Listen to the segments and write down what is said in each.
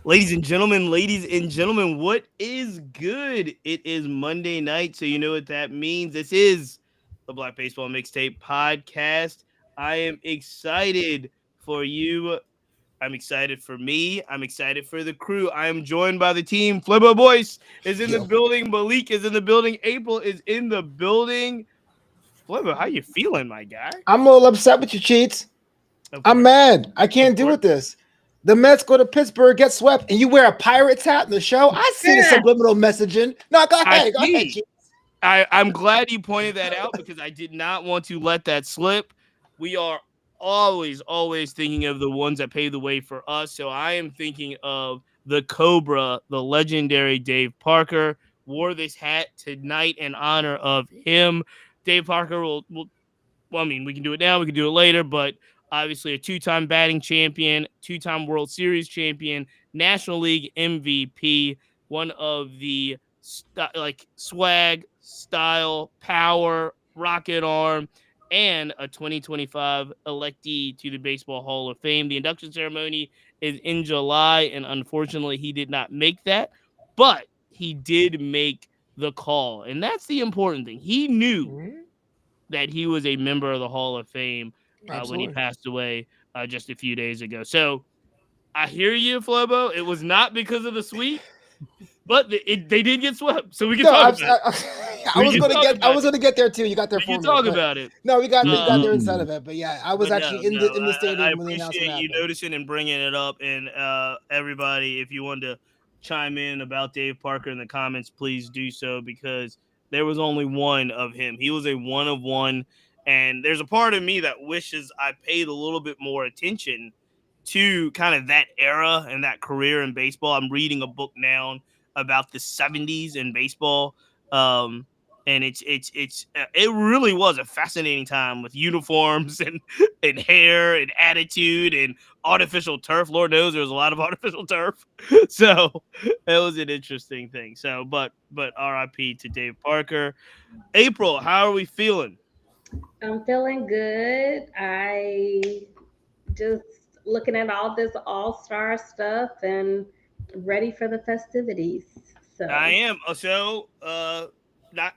Ladies and gentlemen, what is good? It is Monday night, so you know what that means. This is the Black Baseball Mixtape Podcast. I am excited for you. I'm excited for me. I'm excited for the crew. I am joined by the team. Flobo Boyce is in the Yo, building. Malik is in the building. April is in the building. Flobo, how you feeling, my guy? I'm a little upset with you, Cheats. Of I'm course. mad. I Of can't do course. with this. The Mets go to Pittsburgh, get swept, and you wear a Pirates hat in the show. I see the Yeah. subliminal messaging. No, I go ahead, see. Cheats. I'm glad you pointed that out because I did not want to let that slip. We are always thinking of the ones that pave the way for us. So I am thinking of the Cobra, the legendary Dave Parker. Wore this hat tonight in honor of him. Dave Parker will well, I mean, we can do it now, we can do it later, but obviously a two-time batting champion, two-time World Series champion, National League MVP, one of the like swag, style, power, rocket arm, and a 2025 electee to the Baseball Hall of Fame. The induction ceremony is in July, and unfortunately, he did not make that, but he did make the call, and that's the important thing. He knew Mhm. that he was a member of the Hall of Fame when he Absolutely. passed away just a few days ago. So I hear you, Flobo. It was not because of the sweep, but they did get swept, so we can No, talk about it. I We was can gonna talk get I about was it. gonna get there too. You got there We can for me, talk but about it. no, you got there inside Mm-mm. of it. But yeah, I was But no, actually in no, the I stadium when the announcement appreciate you happened. noticing and bringing it up. And everybody, if you wanted to chime in about Dave Parker in the comments, please do so because there was only one of him. He was a one of one, and there's a part of me that wishes I paid a little bit more attention to kind of that era and that career in baseball. I'm reading a book now about the '70s in baseball. Um, and it really was a fascinating time with uniforms and hair and attitude and artificial turf. Lord knows there was a lot of artificial turf, so it was an interesting thing. So, but R.I.P. to Dave Parker. April, how are we feeling? I'm feeling good. I just looking at all this all-star stuff and ready for the festivities. I So, am. So,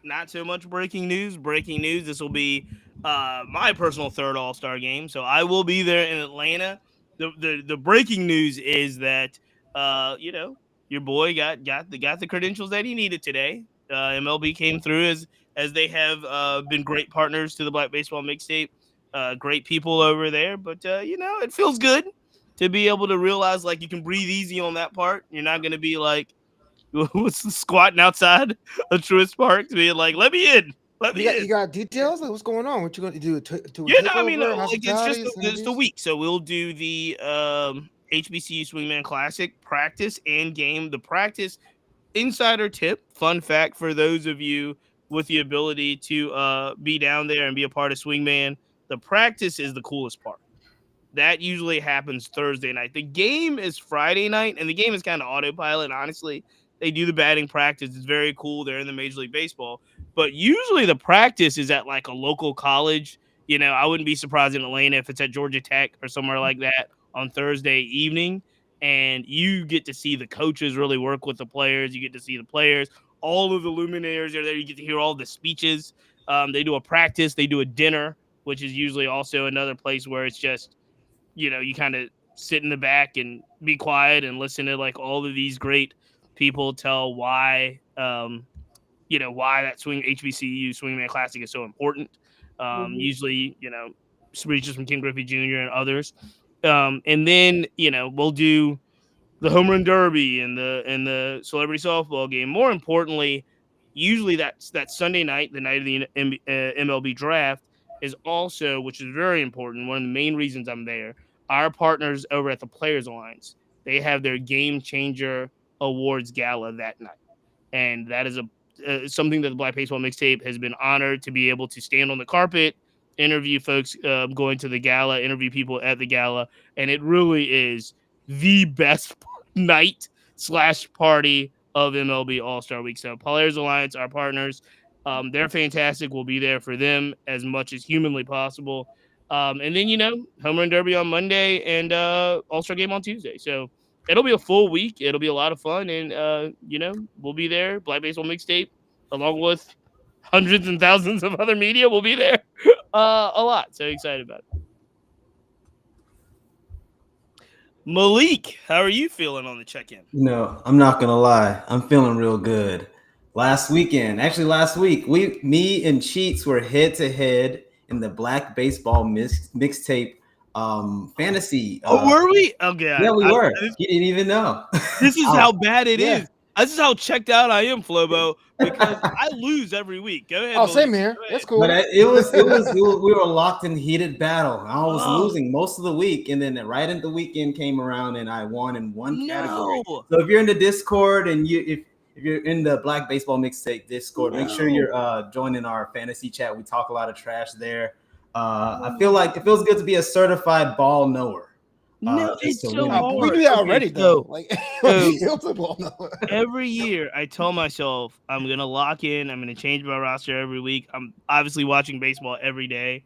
not so much breaking news. Breaking news. This will be my personal third All Star game. So I will be there in Atlanta. The breaking news is that your boy got the credentials that he needed today. MLB came through as they have been great partners to the Black Baseball Mixtape. Great people over there, but it feels good to be able to realize like you can breathe easy on that part. You're not going to be like was squatting outside a Truist Park, being like, "Let me in, let me in." You got details? Like what's going on? What you gonna do? To a Yeah, no, I mean, takeover, like hospitalities, it's the interviews? week, so we'll do the HBCU Swingman Classic practice and game. The practice insider tip, fun fact for those of you with the ability to be down there and be a part of Swingman. The practice is the coolest part. That usually happens Thursday night. The game is Friday night, and the game is kind of autopilot. Honestly, they do the batting practice. It's very cool. They're in the Major League Baseball, but usually the practice is at like a local college. I wouldn't be surprised in Atlanta if it's at Georgia Tech or somewhere like that on Thursday evening. And you get to see the coaches really work with the players. You get to see the players. All of the luminaries are there. You get to hear all the speeches. They do a practice. They do a dinner, which is usually also another place where it's just you kind of sit in the back and be quiet and listen to like all of these great people tell why that swing HBCU Swingman Classic is so important. mhm. Usually, speeches from Ken Griffey Jr. and others. And then we'll do the home run derby and the celebrity softball game. More importantly, usually that's that Sunday night, the night of the MLB draft, is also, which is very important. One of the main reasons I'm there. Our partners over at the Players Alliance, they have their Game Changer Awards gala that night, and that is a something that the Black Baseball Mixtape has been honored to be able to stand on the carpet, interview folks going to the gala, interview people at the gala, and it really is the best night slash party of MLB All Star Week. So Players Alliance, our partners, they're fantastic. We'll be there for them as much as humanly possible. And then home run derby on Monday and All Star game on Tuesday. So it'll be a full week. It'll be a lot of fun, and we'll be there. Black Baseball Mixtape, along with hundreds and thousands of other media, will be there. A lot. So excited about it. Malik, how are you feeling on the check-in? I'm not gonna lie. I'm feeling real good. Last week, me and Cheats were head to head in the Black Baseball mixtape fantasy. Were we? Oh god. Yeah, we were. You didn't even know. This is how bad it is. This is how checked out I am, Flobo, because I lose every week. Go ahead. Oh, same here. That's cool. But it was we were locked in heated battle. I was losing most of the week, and then right in the weekend came around, and I won in one category. So if you're in the Discord and if you're in the Black Baseball Mixtape Discord, make sure you're joining our fantasy chat. We talk a lot of trash there. I feel like it feels good to be a certified ball knower. No, it's so hard. We do that already, though. Every year, I tell myself I'm gonna lock in. I'm gonna change my roster every week. I'm obviously watching baseball every day,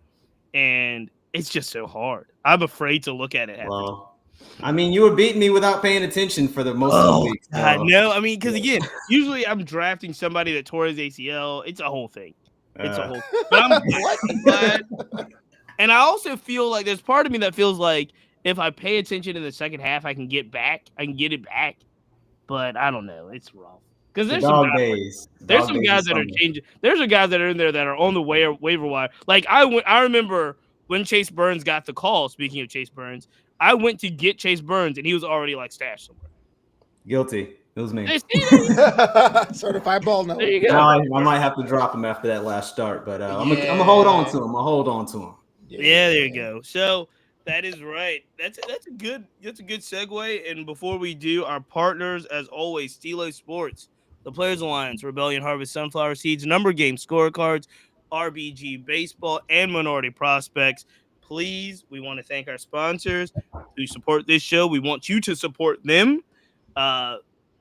and it's just so hard. I'm afraid to look at it. Well, I mean, you were beating me without paying attention for the most of the week. So. No, I mean, because again, usually I'm drafting somebody that tore his ACL. It's a whole thing. It's a whole thing. But I'm glad. And I also feel like there's part of me that feels like if I pay attention in the second half, I can get it back. But I don't know. It's rough. Because there's some guys that are changing. There's some guys that are in there that are on the waiver wire. Like I remember when Chase Burns got the call, speaking of Chase Burns, I went to get Chase Burns and he was already like stashed somewhere. Guilty. It was me. Certified ball knower. There you go. I might have to drop him after that last start, but I'm gonna hold on to him. Yeah, there you go. So that is right. That's a good segue. And before we do, our partners, as always, Stilo Sports, the Players Alliance, Rebellion Harvest Sunflower Seeds, Number Game Scorecards, RBG Baseball, and Minority Prospects. Please, we want to thank our sponsors who support this show. We want you to support them.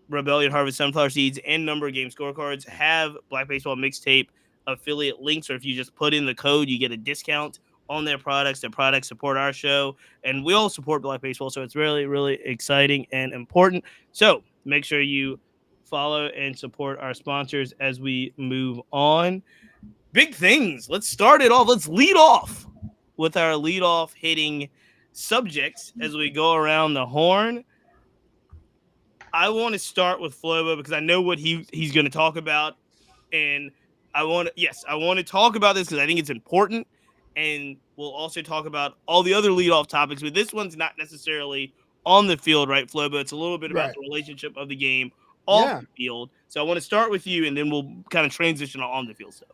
Rebellion Harvest Sunflower Seeds and Number Game Scorecards have Black Baseball Mixtape affiliate links, or if you just put in the code, you get a discount on their products. Their products support our show, and we all support Black Baseball, so it's really, really exciting and important. So make sure you follow and support our sponsors as we move on. Big things. Let's start it off. Let's lead off with our leadoff hitting subjects as we go around the horn. I want to start with Flobo because I know what he's going to talk about, and I want to talk about this because I think it's important. And we'll also talk about all the other leadoff topics, but this one's not necessarily on the field, right, Flobo? It's a little bit about the relationship of the game off the field. So I want to start with you, and then we'll kind of transition on the field stuff.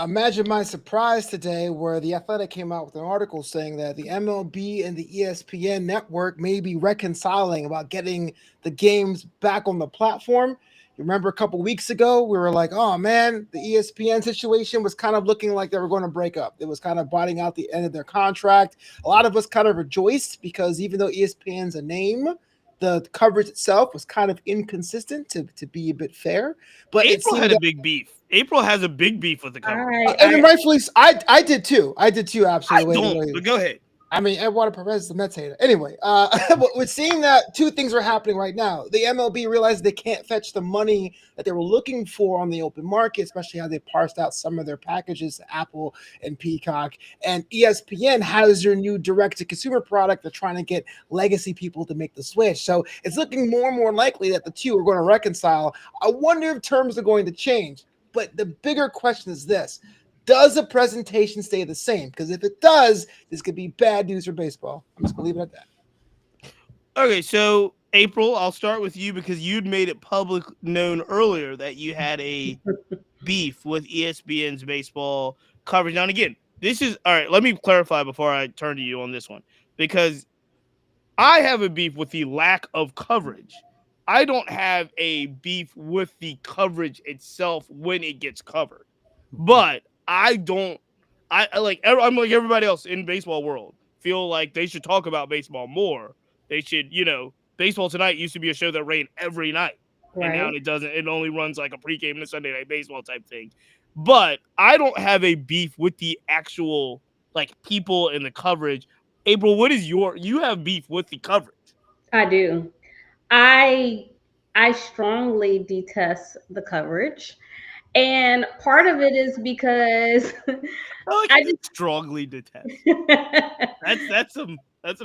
Imagine my surprise today where The Athletic came out with an article saying that the MLB and the ESPN network may be reconciling about getting the games back on the platform. You remember a couple weeks ago, we were like, oh, man, the ESPN situation was kind of looking like they were going to break up. It was kind of biting out the end of their contract. A lot of us kind of rejoiced because even though ESPN's a name, the coverage itself was kind of inconsistent, to be a bit fair. But April had a big beef. April has a big beef with the coverage. And rightfully, I did too. Absolutely. I don't, but go ahead. I mean, Eduardo Perez is the Mets hater. Anyway, but we're seeing that two things are happening right now. The MLB realized they can't fetch the money that they were looking for on the open market, especially how they parsed out some of their packages to Apple and Peacock. And ESPN has their new direct-to-consumer product. They're trying to get legacy people to make the switch. So it's looking more and more likely that the two are going to reconcile. I wonder if terms are going to change. But the bigger question is this. Does the presentation stay the same? Because if it does, this could be bad news for baseball. I'm just going to leave it at that. Okay, so April, I'll start with you because you'd made it public known earlier that you had a beef with ESPN's baseball coverage. Now, and again, this is – all right, let me clarify before I turn to you on this one because I have a beef with the lack of coverage. I don't have a beef with the coverage itself when it gets covered. But – I'm like everybody else in baseball world feel like they should talk about baseball more. They should, Baseball Tonight used to be a show that ran every night. Right. And now it doesn't. It only runs like a pregame and a Sunday Night Baseball type thing. But I don't have a beef with the actual like people in the coverage. April, what is you have beef with the coverage? I do. I strongly detest the coverage. And part of it is because I just strongly detest. That's some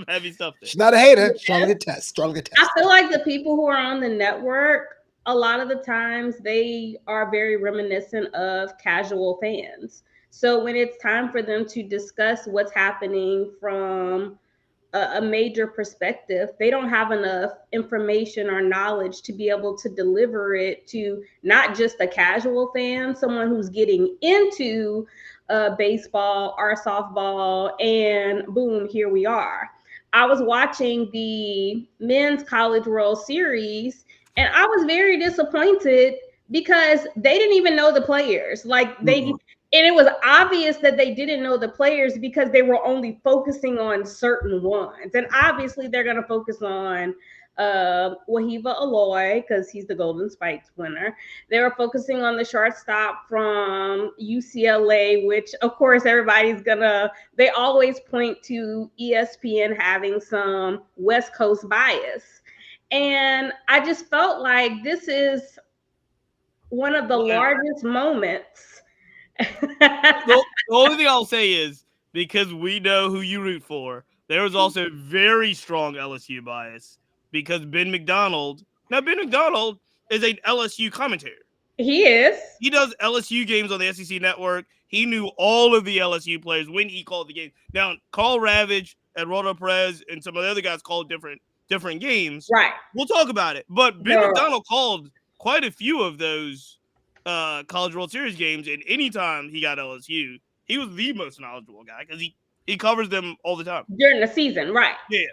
heavy stuff there. She's not a hater. Strongly detest. Strongly detest. I feel like the people who are on the network, a lot of the times they are very reminiscent of casual fans. So when it's time for them to discuss what's happening from a major perspective, they don't have enough information or knowledge to be able to deliver it to not just a casual fan, someone who's getting into baseball or softball, and boom, here we are. I was watching the men's College World Series, and I was very disappointed because they didn't even know the players. Like they and it was obvious that they didn't know the players because they were only focusing on certain ones. And obviously they're going to focus on Wahiba Aloy because he's the Golden Spikes winner. They were focusing on the shortstop from UCLA, which of course they always point to ESPN having some West Coast bias. And I just felt like this is one of the largest moments. The only thing I'll say is because we know who you root for, there was also very strong LSU bias because Ben McDonald is an LSU commentator. He is. He does LSU games on the SEC network. He knew all of the LSU players when he called the game. Now, Carl Ravage, Eduardo Perez, and some of the other guys called different games. Right. We'll talk about it. But Ben McDonald called quite a few of those College World Series games, and anytime he got LSU, he was the most knowledgeable guy because he covers them all the time during the season, right? Yeah.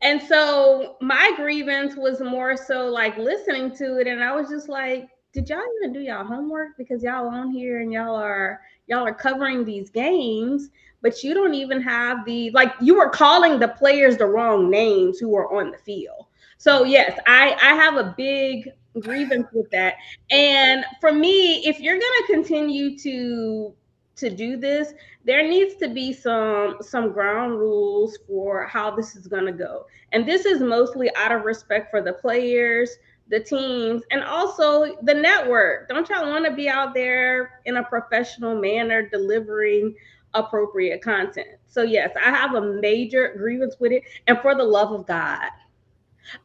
And so my grievance was more so like listening to it, and I was just like, did y'all even do y'all homework? Because y'all on here and y'all are covering these games, but you don't even have you were calling the players the wrong names who were on the field. So yes, I have a big grievance with that. And for me, if you're gonna continue to do this, there needs to be some ground rules for how this is going to go. And this is mostly out of respect for the players, the teams, and also the network. Don't y'all want to be out there in a professional manner delivering appropriate content? So yes, I have a major grievance with it. And for the love of God,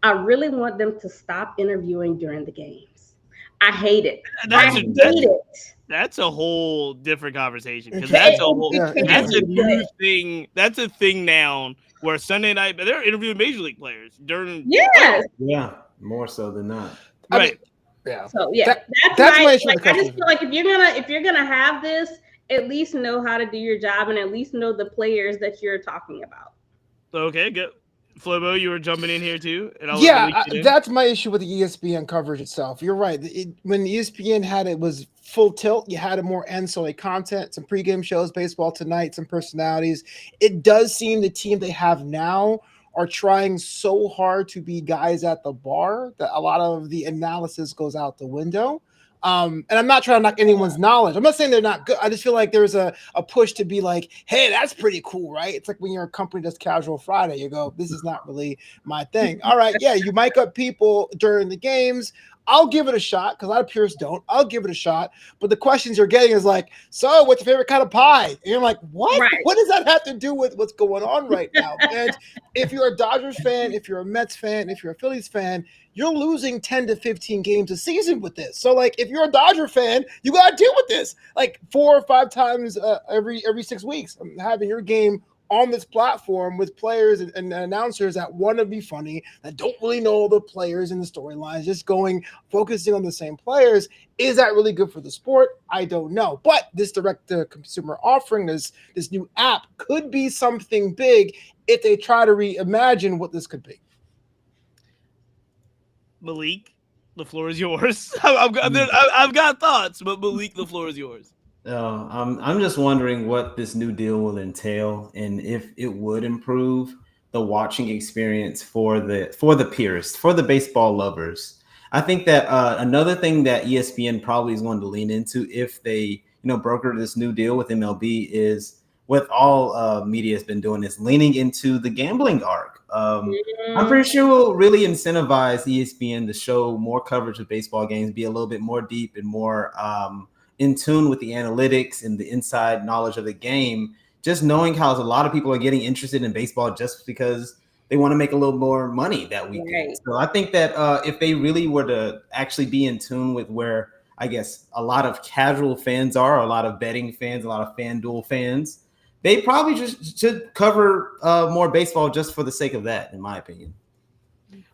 I really want them to stop interviewing during the games. I hate it. That's a whole different conversation because that's a new thing. That's a thing now where Sunday night they're interviewing major league players during. Yeah, more so than not. Right. Yeah. So yeah, that's my issue. I just feel like if you're gonna have this, at least know how to do your job and at least know the players that you're talking about. Okay, good. Flobo, you were jumping in here too. And that's my issue with the ESPN coverage itself. You're right. When ESPN had it was full tilt, you had a more NCAA content, some pregame shows, baseball tonight, some personalities. It does seem the team they have now are trying so hard to be guys at the bar that a lot of the analysis goes out the window. And I'm not trying to knock anyone's knowledge. I'm not saying they're not good. I just feel like there's a push to be like, hey, that's pretty cool, right? It's like when you're a company that's casual Friday, you go, this is not really my thing. All right, yeah, you mic up people during the games. I'll give it a shot because a lot of peers don't. I'll give it a shot. But the questions you're getting is like, so what's your favorite kind of pie? And you're like, what? Right. What does that have to do with what's going on right now? And if you're a Dodgers fan, if you're a Mets fan, if you're a Phillies fan, you're losing 10 to 15 games a season with this. So, like, if you're a Dodger fan, you got to deal with this. Like 4 or 5 times every 6 weeks, having your game on this platform with players and announcers that want to be funny, that don't really know the players and the storylines, just focusing on the same players. Is that really good for the sport? I don't know. But this direct-to-consumer offering, this new app could be something big if they try to reimagine what this could be. Malik, the floor is yours. I've got thoughts, but Malik, the floor is yours. I'm just wondering what this new deal will entail and if it would improve the watching experience for the purists, for the baseball lovers. I think that another thing that ESPN probably is going to lean into if they broker this new deal with MLB is what all media has been doing is leaning into the gambling arc. I'm pretty sure we'll really incentivize ESPN to show more coverage of baseball games, be a little bit more deep and more in tune with the analytics and the inside knowledge of the game. Just knowing how a lot of people are getting interested in baseball just because they want to make a little more money that weekend. Right. So I think that if they really were to actually be in tune with where I guess a lot of casual fans are, a lot of betting fans, a lot of FanDuel fans, they probably just should cover more baseball just for the sake of that, in my opinion.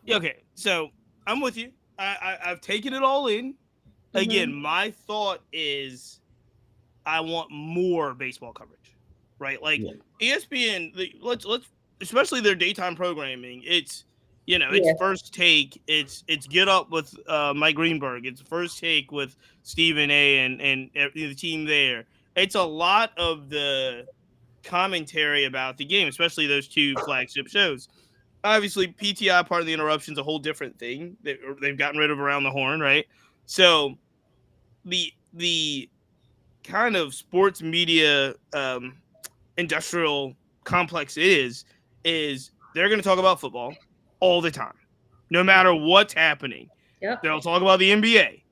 Okay, so I'm with you. I've taken it all in. Again, my thought is I want more baseball coverage, right? Like ESPN, let's especially their daytime programming. It's it's First Take. It's Get Up with Mike Greenberg. It's First Take with Stephen A. and the team there. It's a lot of the commentary about the game, especially those two flagship shows. Obviously, PTI, part of the interruption, is a whole different thing. They've gotten rid of Around the Horn, right? So the kind of sports media industrial complex is they're going to talk about football all the time, no matter what's happening. Yep. They'll talk about the NBA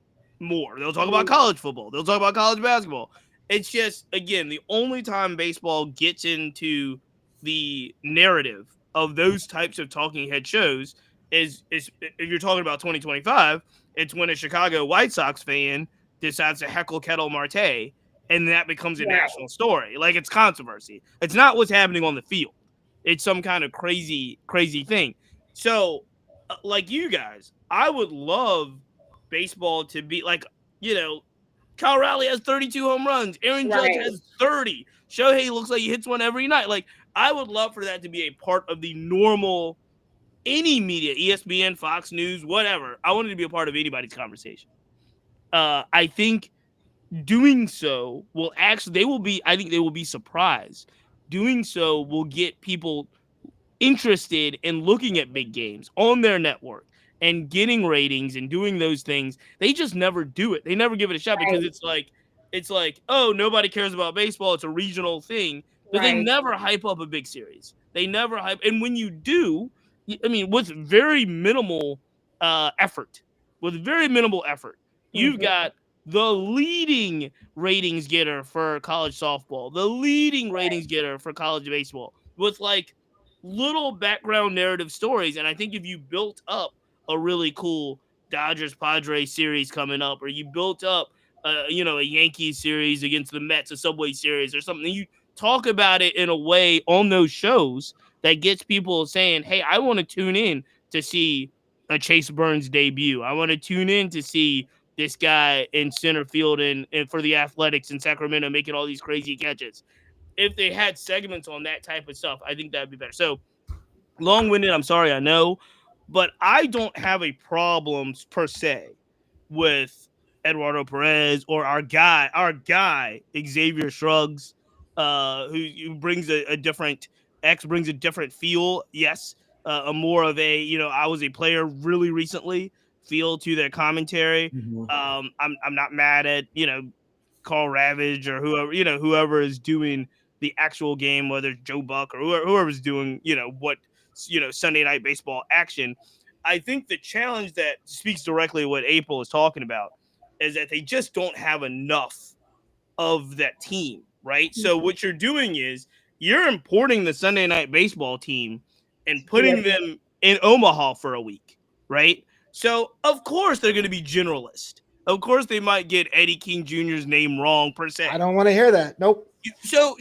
more. They'll talk about college football. They'll talk about college basketball. It's just, again, the only time baseball gets into the narrative of those types of talking head shows is if you're talking about 2025, it's when a Chicago White Sox fan decides to heckle Kettle Marte, and that becomes a national story. Like, it's controversy. It's not what's happening on the field. It's some kind of crazy, crazy thing. So, like you guys, I would love baseball to be like, Kyle Raleigh has 32 home runs. Aaron Judge has 30. Shohei looks like he hits one every night. Like, I would love for that to be a part of the normal, any media, ESPN, Fox News, whatever. I wanted to be a part of anybody's conversation. I think doing so will actually, I think they will be surprised. Doing so will get people interested in looking at big games on their network and getting ratings and doing those things. They just never do it. They never give it a shot because it's like, oh, nobody cares about baseball. It's a regional thing. But they never hype up a big series. They never hype. And when you do, I mean, with very minimal effort, you've got the leading ratings getter for college softball, the leading ratings getter for college baseball, with like little background narrative stories. And I think if you built up a really cool Dodgers Padres series coming up, or you built up a Yankees series against the Mets, a Subway series or something, you talk about it in a way on those shows that gets people saying, hey, I want to tune in to see a Chase Burns debut. I want to tune in to see this guy in center field and for the Athletics in Sacramento making all these crazy catches. If they had segments on that type of stuff, I think that'd be better. So long-winded, I'm sorry, I know, but I don't have a problem per se with Eduardo Perez or our guy Xavier Shrugs, who brings a different feel. Yes, a more of a I was a player really recently feel to their commentary. I'm not mad at Carl Ravage or whoever is doing the actual game, whether it's Joe Buck or whoever's doing Sunday Night Baseball action. I think the challenge that speaks directly to what April is talking about is that they just don't have enough of that team, right? So what you're doing is you're importing the Sunday Night Baseball team and putting them in Omaha for a week, right? So of course they're going to be generalist. Of course they might get Eddie King Jr.'s name wrong per se. I don't want to hear that. Nope. So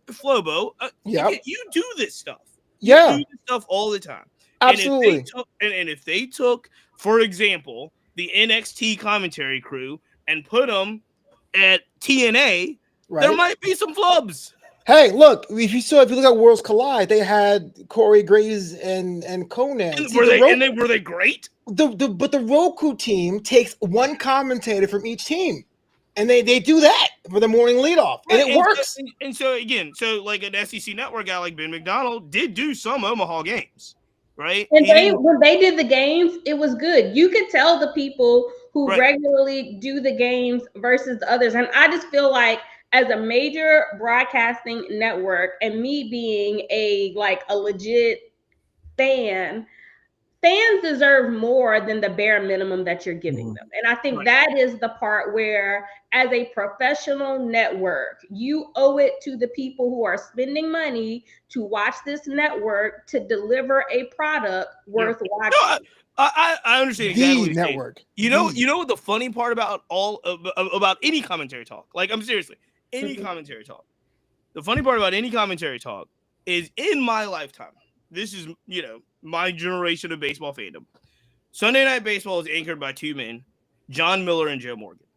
Flobo, you do this stuff. You do this stuff all the time. Absolutely. And if they took, for example, the NXT commentary crew and put them at TNA, there might be some flubs. Hey, look! If you look at Worlds Collide, they had Corey Graves and Conan. And were they great? But the Roku team takes one commentator from each team, and they do that for the morning leadoff, and it works. So again, like an SEC network guy like Ben McDonald did do some Omaha games. Right. And when they did the games, it was good. You could tell the people who regularly do the games versus the others. And I just feel like as a major broadcasting network and me being a legit fan, fans deserve more than the bare minimum that you're giving them. And I think that is the part where, as a professional network, you owe it to the people who are spending money to watch this network to deliver a product worth watching. No, I understand exactly what you're network. saying. You know the funny part about about any commentary talk? Like, I'm seriously, any commentary talk. The funny part about any commentary talk is, in my lifetime, this is, my generation of baseball fandom, Sunday Night Baseball is anchored by two men, John Miller and Joe Morgan.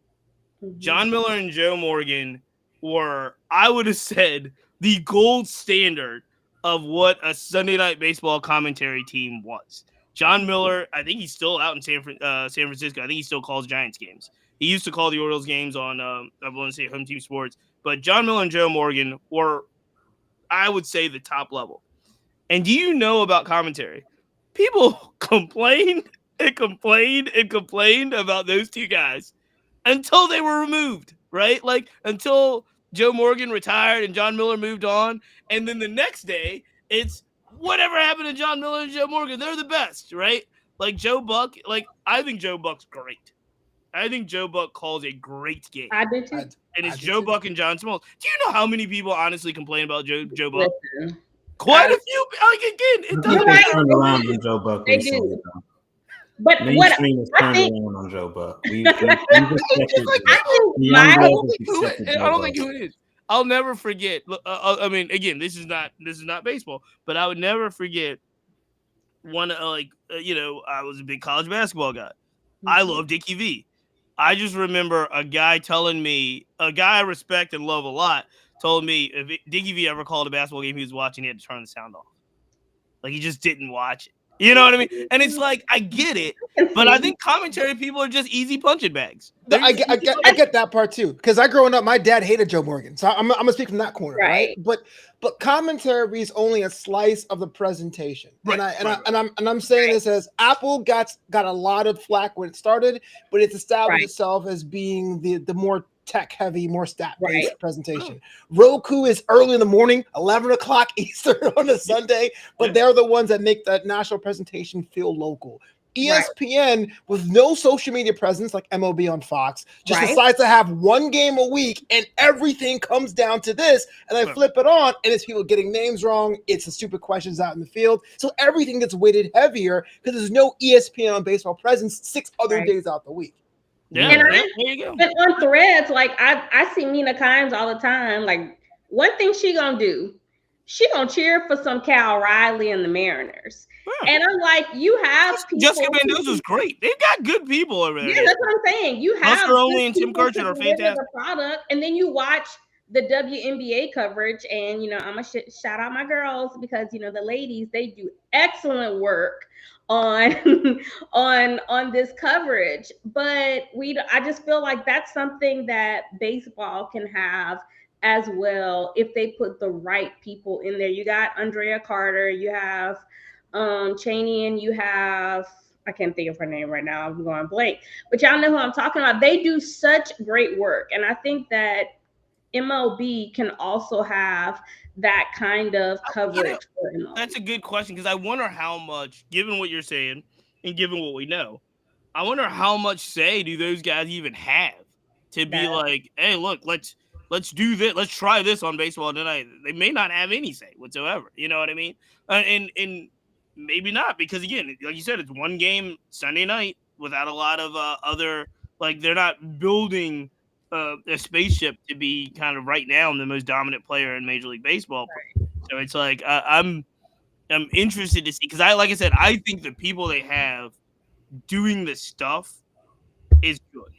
John Miller and Joe Morgan were, I would have said, the gold standard of what a Sunday Night Baseball commentary team was. John Miller, I think he's still out in San Francisco. I think he still calls Giants games. He used to call the Orioles games on, I want to say, Home Team Sports. But John Miller and Joe Morgan were, I would say, the top level. And do you know about commentary? People complained and complained and complained about those two guys until they were removed, right? Like, until Joe Morgan retired and John Miller moved on. And then the next day, it's whatever happened to John Miller and Joe Morgan. They're the best, right? Like, Joe Buck, I think Joe Buck's great. I think Joe Buck calls a great game. I do too. And it's Joe Buck and John Smoltz. Do you know how many people honestly complain about Joe Buck? Listen, Quite a few. Like, again, it doesn't They turned around on Joe Buck. They recently, do. though. But Mainstream has I turned think, around on Joe Buck. I don't think who it is. I'll never forget. I mean, again, this is not baseball, but I would never forget one. I was a big college basketball guy. I love Dickie V. I just remember a guy telling me, a guy I respect and love a lot, told me if Dickie V ever called a basketball game he was watching, he had to turn the sound off. Like, he just didn't watch it. You know what I mean? And it's like, I get it, but I think commentary people are just easy punching bags. I get that part too. Because growing up, my dad hated Joe Morgan, so I'm gonna speak from that corner, right? But commentary is only a slice of the presentation, and I'm saying this as Apple got a lot of flack when it started, but it's established itself as being the more tech heavy, more stat based presentation. Roku is early in the morning, 11 o'clock Eastern on a Sunday, but they're the ones that make that national presentation feel local. ESPN, with no social media presence like MLB on Fox, just decides to have one game a week, and everything comes down to this. And I flip it on, and it's people getting names wrong. It's the stupid questions out in the field. So everything gets weighted heavier because there's no ESPN on baseball presence 6 other days out the week. Yeah, and there you go. And on Threads, like I see Mina Kimes all the time. Like, one thing she gonna do, she gonna cheer for some Cal Riley and the Mariners. And I'm like, you have people. Jessica Mendoza's great. They've got good people over there. Yeah, that's what I'm saying. You have Buster Olney and Tim Kirchin are fantastic. The product, and then you watch the WNBA coverage, and I'm gonna shout out my girls because the ladies, they do excellent work on on this coverage. But I just feel like that's something that baseball can have as well if they put the right people in there. You got Andrea Carter, you have Cheney, and you have, I can't think of her name right now, I'm going blank, but y'all know who I'm talking about. They do such great work, and I think that MLB can also have that kind of coverage. That's a good question, because I wonder how much, given what you're saying and given what we know, I wonder how much say do those guys even have to be like, hey, look, let's do this, let's try this on Baseball Tonight. They may not have any say whatsoever. You know what I mean? And maybe not, because again, like you said, it's one game Sunday night without a lot of other, like, they're not building a spaceship to be kind of right now the most dominant player in Major League Baseball. So it's like I'm interested to see, because like I said, I think the people they have doing this stuff is good.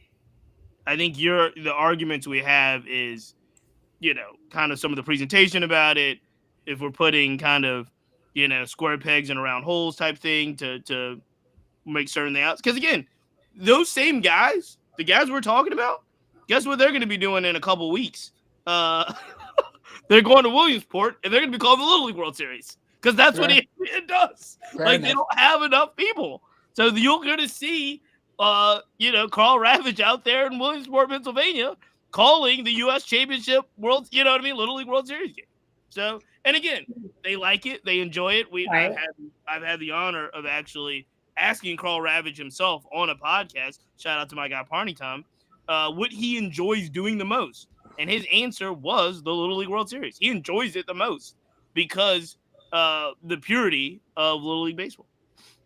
I think the arguments we have is, kind of some of the presentation about it. If we're putting kind of, square pegs in round holes type thing to make certain outs. Because again, those same guys, the guys we're talking about, guess what they're going to be doing in a couple weeks? They're going to Williamsport, and they're going to be calling the Little League World Series, because that's what it does. They don't have enough people. So you're going to see, Carl Ravage out there in Williamsport, Pennsylvania, calling the U.S. Championship World, Little League World Series game. So, and again, they like it, they enjoy it. Right. I've had the honor of actually asking Carl Ravage himself on a podcast. Shout out to my guy Parney Time, what he enjoys doing the most, and his answer was the Little League World Series. He enjoys it the most because the purity of Little League baseball.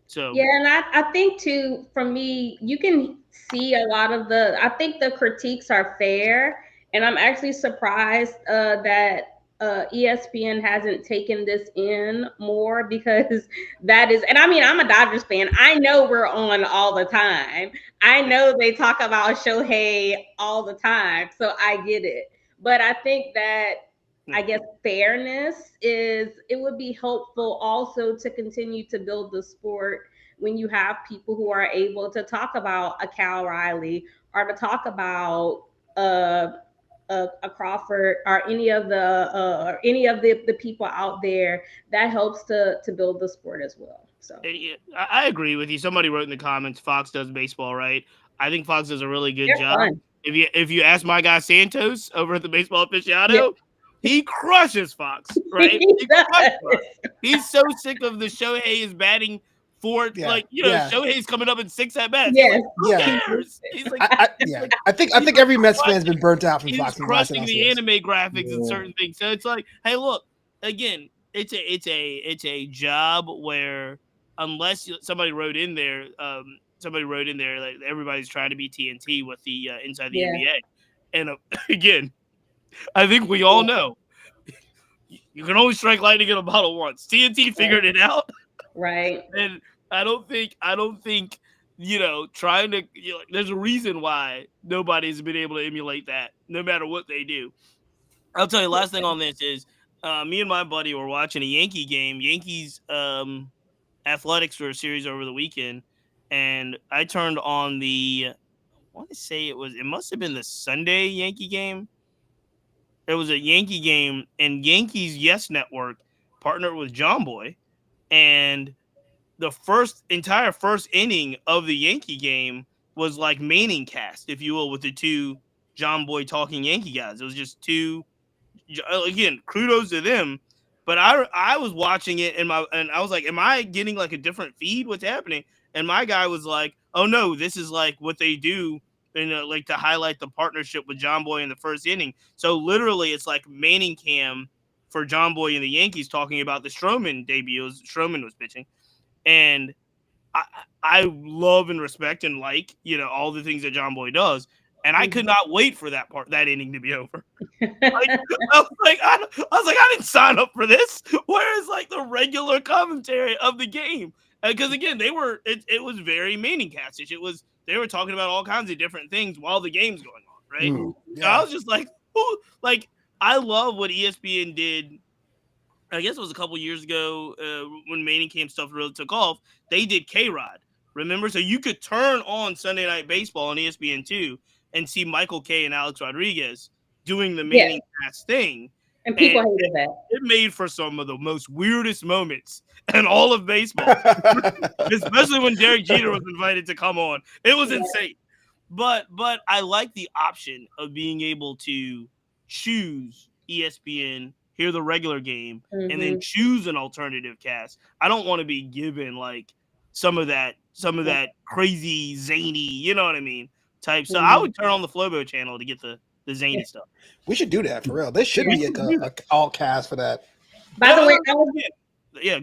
So yeah, and I think too, for me, you can see a lot of I think the critiques are fair, and I'm actually surprised that ESPN hasn't taken this in more because that is, and I mean, I'm a Dodgers fan. I know we're on all the time. I know they talk about Shohei all the time, so I get it. But I think that I guess fairness it would be helpful also to continue to build the sport when you have people who are able to talk about a Cal Riley or to talk about a Crawford or any of the people out there. That helps to build the sport as well. So I agree with you. Somebody wrote in the comments, Fox does baseball right. I think Fox does a really good They're job. fun. If you ask my guy Santos over at the Baseball Aficionado, he crushes Fox, right? He's so sick of the Shohei is batting for Shohei's coming up in 6 at bats. Yes. Who cares? He's like, I think every Mets fan's been burnt out from Fox. He's crushing the anime graphics and certain things. So it's like, hey, look, again, it's a job where unless somebody wrote in there like everybody's trying to be TNT with the inside the NBA, and again, I think we all know you can only strike lightning in a bottle once. TNT figured it out, right? And I don't think trying to there's a reason why nobody's been able to emulate that, no matter what they do. I'll tell you. Last thing on this is me and my buddy were watching a Yankee game. Yankees Athletics for a series over the weekend, and I turned on I want to say it must have been the Sunday Yankee game. It was a Yankee game, and Yankees Yes Network partnered with John Boy, and the entire first inning of the Yankee game was like Manning cast, if you will, with the two John Boy talking Yankee guys. It was just two. Again, kudos to them. But I was watching it and I was like, am I getting like a different feed? What's happening? And my guy was like, oh no, this is like what they do, and like to highlight the partnership with John Boy in the first inning. So literally, it's like Manning cam for John Boy and the Yankees talking about the Stroman debut. Stroman was pitching, and I love and respect and like all the things that John Boy does. And I could not wait for that inning to be over. I was like, I didn't sign up for this. Whereas like the regular commentary of the game, because again, it was very meaning castish. They were talking about all kinds of different things while the game's going on, right? So I was just like, ooh, like I love what ESPN did. I guess it was a couple years ago when Manning Camp stuff really took off. They did K-Rod, remember? So you could turn on Sunday Night Baseball on ESPN2 and see Michael Kay and Alex Rodriguez doing the Manning cast thing. And people hated that. It made for some of the most weirdest moments in all of baseball, especially when Derek Jeter was invited to come on. It was insane. But I like the option of being able to choose ESPN, hear the regular game, and then choose an alternative cast. I don't want to be given like some of that crazy zany, you know what I mean, type. So I would turn on the Flobo channel to get the zany stuff. We should do that for real. There should be a all cast for that. By the way, go ahead.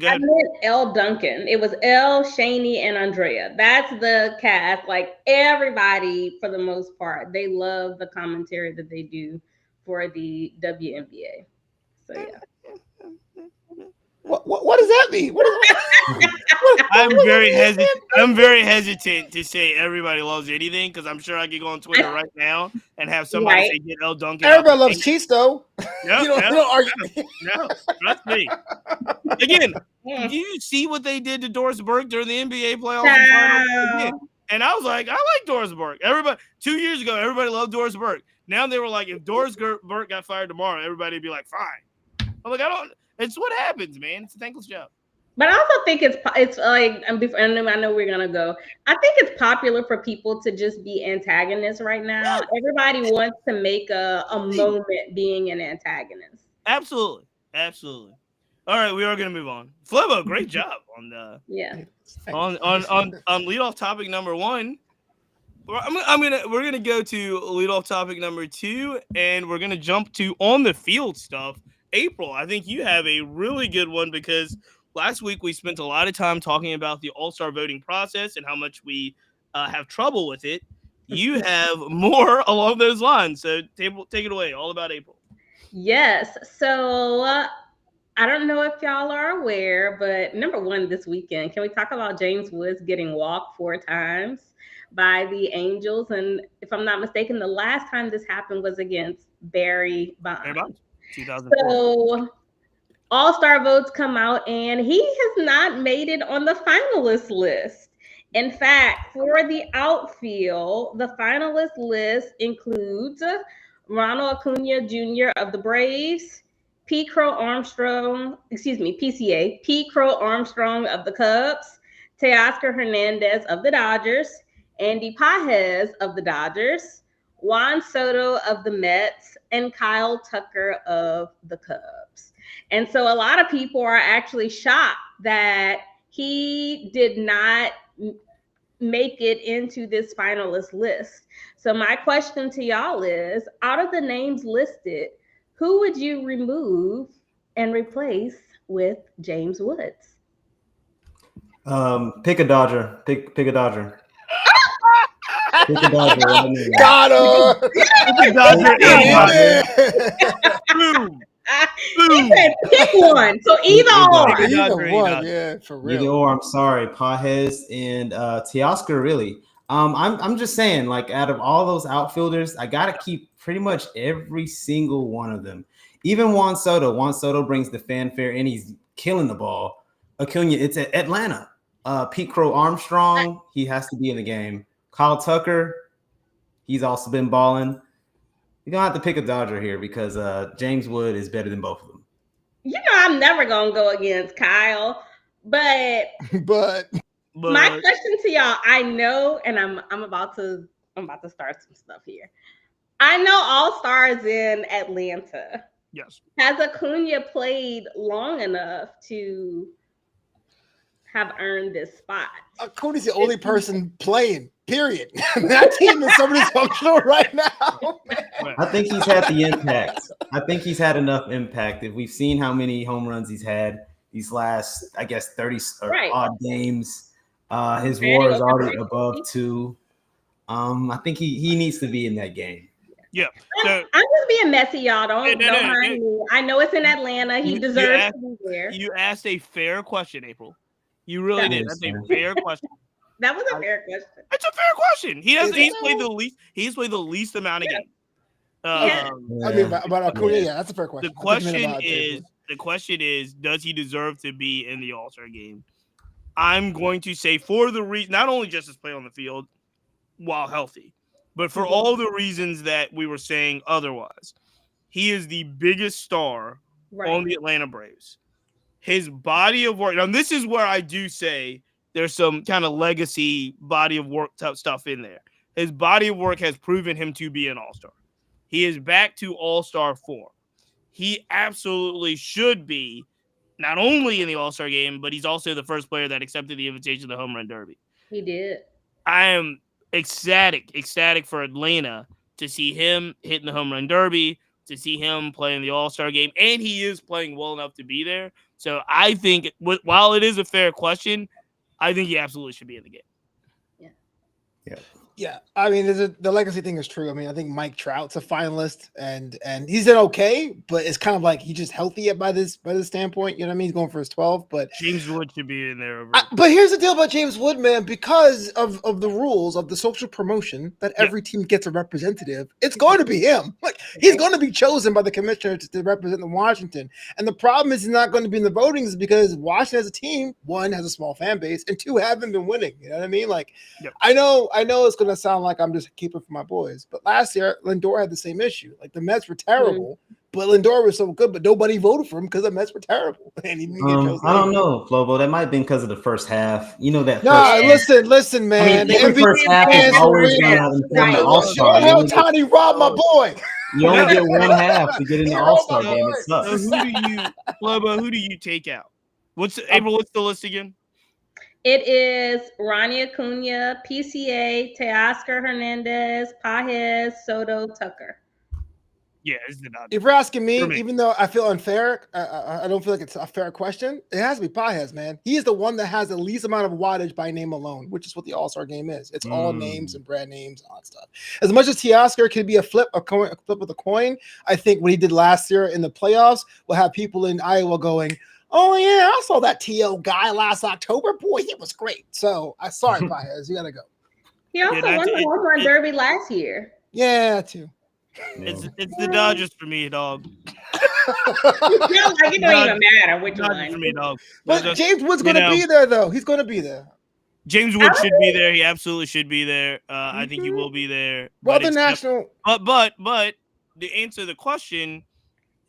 I meant L. Duncan. It was L, Shaney, and Andrea. That's the cast. Like everybody, for the most part, they love the commentary that they do for the WNBA. So yeah. What does that mean? I'm very hesitant to say everybody loves anything because I'm sure I could go on Twitter right now and have somebody say get L. Duncan. Everybody loves Chiefs though. No, you don't argue. No, trust me. Again, do you see what they did to Doris Burke during the NBA playoffs? Again, and I was like, I like Doris Burke. Everybody 2 years ago, everybody loved Doris Burke. Now they were like, if Doris Burke got fired tomorrow, everybody would be like, fine. I'm like, it's what happens, man. It's a thankless job. But I also think it's like, and I know we're gonna go. I think it's popular for people to just be antagonists right now. Everybody wants to make a moment being an antagonist. Absolutely. Absolutely. All right, we are going to move on. Flobo, great job on the on leadoff topic number 1. We're gonna go to leadoff topic number 2, and we're gonna jump to on the field stuff. April, I think you have a really good one because last week we spent a lot of time talking about the All-Star voting process and how much we have trouble with it. You have more along those lines, so take it away. All about April. Yes. So I don't know if y'all are aware, but number 1 this weekend, can we talk about James Woods getting walked 4 times by the Angels? And if I'm not mistaken, the last time this happened was against Barry Bonds. 2004. So All-Star votes come out, and he has not made it on the finalist list. In fact, for the outfield, the finalist list includes Ronald Acuna Jr. of the Braves, P. Crow Armstrong, PCA, P. Crow Armstrong of the Cubs, Teoscar Hernandez of the Dodgers, Andy Pages of the Dodgers, Juan Soto of the Mets, and Kyle Tucker of the Cubs. And so a lot of people are actually shocked that he did not make it into this finalist list. So my question to y'all is, out of the names listed, who would you remove and replace with James Woods? Pick a Dodger. Pick a Dodger. Pick a Dodger. Got her. Pick a Dodger. Boom. He said pick one. So either one, yeah, for real. Either or. I'm sorry, Pages and Teoscar. Really, I'm just saying, like, out of all those outfielders, I gotta keep pretty much every single one of them. Even Juan Soto. Juan Soto brings the fanfare, and he's killing the ball. Acuna, it's at Atlanta. Pete Crow Armstrong, he has to be in the game. Kyle Tucker, he's also been balling. You're gonna have to pick a Dodger here because James Wood is better than both of them. You know, I'm never gonna go against Kyle, but my question to y'all, I know, and I'm about to start some stuff here. I know All-Star is in Atlanta. Yes. Has Acuna played long enough to have earned this spot? Acuna's the only person playing. Period. That team is so dysfunctional right now. I think he's had the impact. I think he's had enough impact. If we've seen how many home runs he's had these last, I guess, 30 odd games, his WAR is already above 2. I think he needs to be in that game. Yeah. I'm just being messy, y'all. Don't mind me. I know it's in Atlanta. He deserves to be there. You asked a fair question, April. You really did. That's a fair question. That was a fair question. It's a fair question. He's played the least. He's played the least amount of games. I mean, about Acuna, yeah, that's a fair question. The question is, does he deserve to be in the All-Star game? I'm going to say for the reason, not only just his play on the field while healthy, but for all the reasons that we were saying otherwise. He is the biggest star on the Atlanta Braves. His body of work. Now, this is where I do say there's some kind of legacy body of work type stuff in there. His body of work has proven him to be an all-star. He is back to all-star form. He absolutely should be not only in the all-star game, but he's also the first player that accepted the invitation to the Home Run Derby. He did. I am ecstatic for Atlanta to see him hitting the Home Run Derby, to see him playing the all-star game, and he is playing well enough to be there. So I think, while it is a fair question, I think he absolutely should be in the game. Yeah. I mean, the legacy thing is true. I mean, I think Mike Trout's a finalist, and he's done okay, but it's kind of like he's just healthy by this standpoint. You know what I mean? He's going for his 12, but James Wood should be in there. But here's the deal about James Wood, man. Because of the rules of the social promotion that every team gets a representative, it's going to be him. Like, he's going to be chosen by the commissioner to represent the Washington. And the problem is he's not going to be in the votings because Washington as a team, 1, has a small fan base, and 2, haven't been winning. You know what I mean? Like, I know it's going to sound like I'm just keeping for my boys, but last year Lindor had the same issue. Like, the Mets were terrible, But Lindor was so good, but nobody voted for him because the Mets were terrible. And he didn't get chosen. I don't know, Flobo. That might have been because of the first half. You know that. Nah, listen, man. I mean, the first half is always going to have informed the All-Star. Show how Tony robbed my boy. You only get one half to get in the All-Star game. It sucks. So who do you take out? April? What's the list again? It is Ronnie Acuna, PCA, Teoscar Hernandez, Pages, Soto, Tucker. Yeah, it's the Dodgers. If you're asking me, even though I feel unfair, I don't feel like it's a fair question. It has to be Pages, man. He is the one that has the least amount of wattage by name alone, which is what the All-Star game is. It's all names and brand names and all that stuff. As much as Teoscar could be a flip of a coin, I think what he did last year in the playoffs will have people in Iowa going, "Oh yeah, I saw that T.O. guy last October. Boy, he was great." So I'm sorry, Pages, you gotta go. He also won the home run derby last year. Yeah, too. It's the Dodgers for me, dog. It don't even matter which one. For me, dog. But James Wood's going to be there, though. He's going to be there. James Wood should be there. He absolutely should be there. I think he will be there. Well, the national. But to answer the question,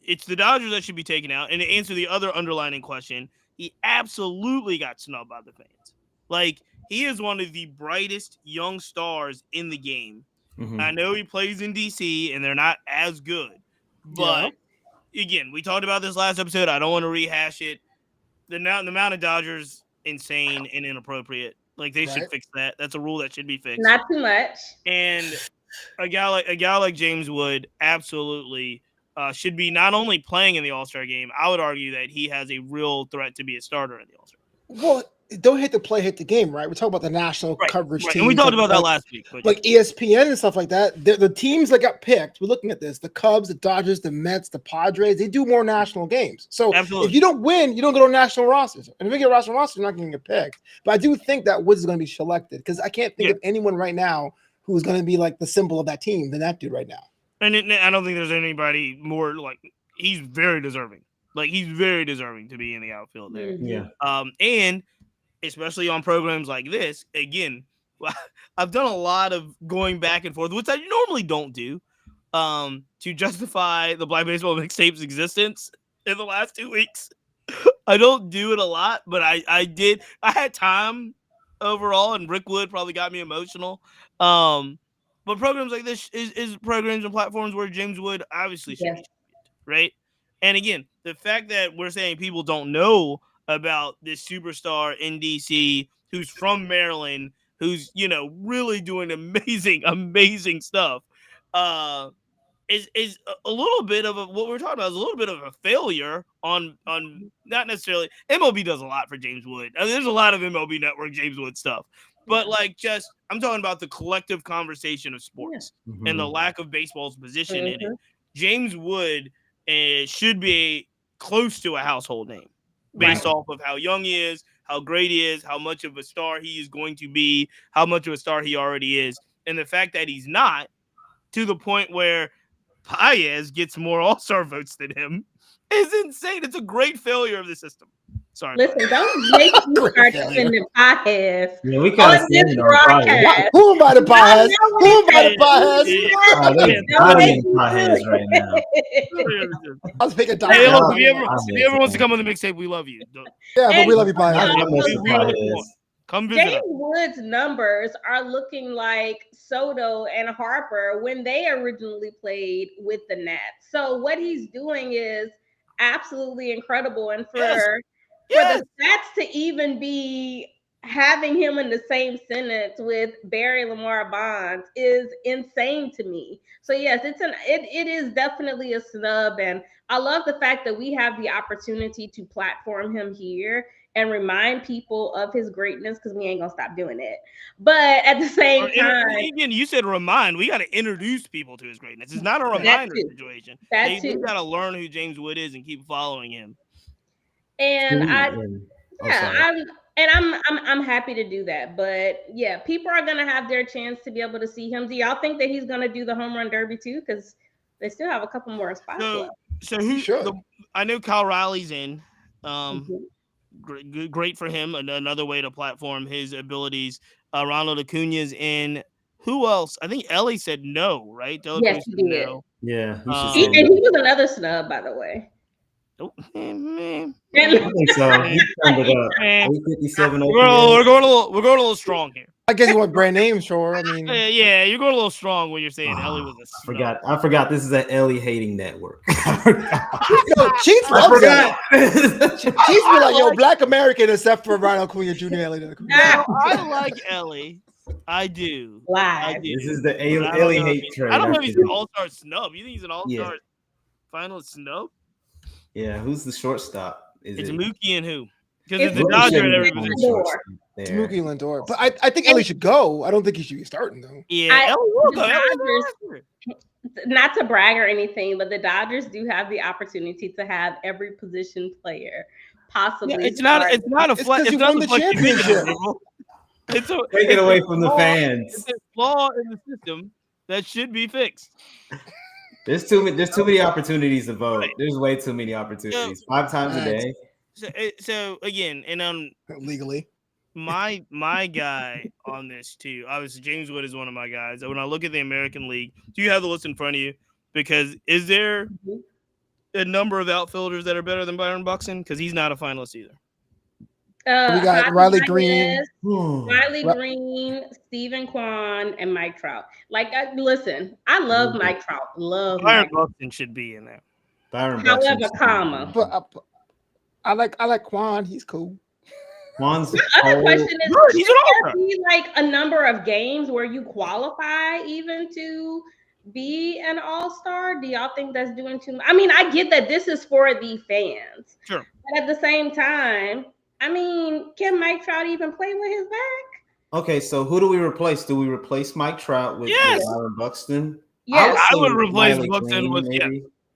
it's the Dodgers that should be taken out. And to answer the other underlining question, he absolutely got snubbed by the fans. Like, he is one of the brightest young stars in the game. Mm-hmm. I know he plays in DC and they're not as good, but again, we talked about this last episode. I don't want to rehash it. The amount of Dodgers insane and inappropriate. Like, they should fix that. That's a rule that should be fixed. Not too much. And a guy like James Wood absolutely should be not only playing in the All-Star game. I would argue that he has a real threat to be a starter in the All-Star game. Well, don't hit the game, right? We're talking about the national coverage team. And we talked about that last week. Like ESPN and stuff like that. The teams that got picked, we're looking at this, the Cubs, the Dodgers, the Mets, the Padres, they do more national games. So if you don't win, you don't go to national rosters. And if you get a national roster, you're not going to get picked. But I do think that Woods is going to be selected because I can't think of anyone right now who's going to be like the symbol of that team than that dude right now. And I don't think there's anybody more like he's very deserving. Like, he's very deserving to be in the outfield there. Yeah. And especially on programs like this, again, I've done a lot of going back and forth, which I normally don't do, to justify the Black Baseball Mixtape's existence in the last 2 weeks. I don't do it a lot, but I did. I had time overall, and Rick Wood probably got me emotional. But programs like this is programs and platforms where James Wood obviously should be, right? And again, the fact that we're saying people don't know about this superstar in DC who's from Maryland, who's, really doing amazing stuff, is a little bit of what we're talking about is a little bit of a failure on not necessarily. MLB does a lot for James Wood. There's a lot of MLB Network James Wood stuff, but I'm talking about the collective conversation of sports and the lack of baseball's position in it. James Wood should be close to a household name based off of how young he is, how great he is, how much of a star he is going to be, how much of a star he already is. And the fact that he's not, to the point where Pages gets more All-Star votes than him, is insane. It's a great failure of the system. Sorry. Listen, don't make me start defending Pages. Yeah, we kind of this broadcast. Who invited Pages? Who invited Pages? Pages right now. I was picking Hey, look, if you ever wants to come on the mixtape, we love you. Yeah, but we love you, Pages. Come visit James us. Wood's numbers are looking like Soto and Harper when they originally played with the Nats. So what he's doing is absolutely incredible. And for the stats to even be having him in the same sentence with Barry Lamar Bonds is insane to me. So yes, it is definitely a snub. And I love the fact that we have the opportunity to platform him here and remind people of his greatness, because we ain't gonna stop doing it. But at the same time, again, you said remind. We got to introduce people to his greatness. It's not a reminder situation. We got to learn who James Wood is and keep following him. And I'm happy to do that. But yeah, people are gonna have their chance to be able to see him. Do y'all think that he's gonna do the home run derby too? Because they still have a couple more spots left. So who? I know Kyle Riley's in. Great for him. Another way to platform his abilities. Ronald Acuna's in. Who else? I think Ellie said no, right? Yes, he did. No. Yeah, he should And he was another snub, by the way. Oh, man. I think so. He turned it up. 857 We're going a little strong here. I guess you want brand names, sure. I mean, yeah, you're going a little strong when you're saying Ellie was a snub. I forgot. This is an Ellie hating network. Cheats loves that. Cheats be like, yo, Black American except for Ronald Acuña Jr. No, I like Ellie. I do. This is the Ellie hate train. I don't know if he's an all-star snub. You think he's an all-star finalist snub? Yeah, who's the shortstop? It's Mookie and who? Because it's the Dodger at every position. It's Mookie Lindor. But I think Ellie should go. I don't think he should be starting, though. Yeah, Ellie will go. Not to brag or anything, but the Dodgers do have the opportunity to have every position player possibly. Yeah, it's not a flat. It's not the championship. Take it away from the fans. It's a flaw in the system that should be fixed. There's too many opportunities to vote. There's way too many opportunities. 5 times a day. So again, and legally, my guy on this too. Obviously, James Wood is one of my guys. When I look at the American League, do you have the list in front of you? Because is there a number of outfielders that are better than Byron Buxton? Because he's not a finalist either. We got Riley Green, Stephen Kwan, and Mike Trout. Listen, I love Mike Trout. Byron Buxton should be in there. However, but I like Kwan. He's cool. Kwan's the other question is: should there be like a number of games where you qualify even to be an all-star? Do y'all think that's doing too much? I mean, I get that this is for the fans. Sure. But at the same time, I mean, can Mike Trout even play with his back? Okay, so who do we replace? Do we replace Mike Trout with Byron Buxton? Yes. I would replace Buxton with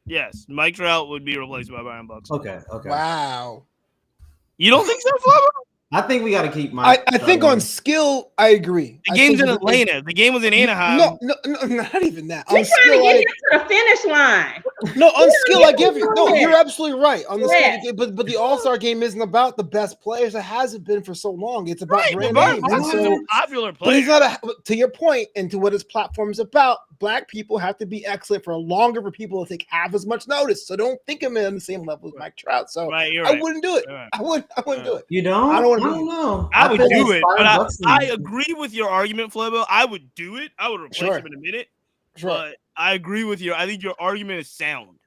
yes. Mike Trout would be replaced by Byron Buxton. Okay. Wow. You don't think so, Flobo? I think we got to keep Mike. I think on skill, I agree. The game's in Atlanta. The game was in Anaheim. No, not even that. You're trying to get him to the finish line. No, on skill, I give you. No, you're absolutely right. On the skill, but the All-Star game isn't about the best players. It hasn't been for so long. It's about brand names. So, popular player. But he's not to your point and to what his platform is about. Black people have to be excellent for longer for people to take half as much notice. So don't think of him on the same level as Mike Trout. So I wouldn't do it. I wouldn't do it. You don't? I don't know. I would do it, but I agree with your argument, Flobo. I would do it. I would replace him in a minute. But I agree with you. I think your argument is sound.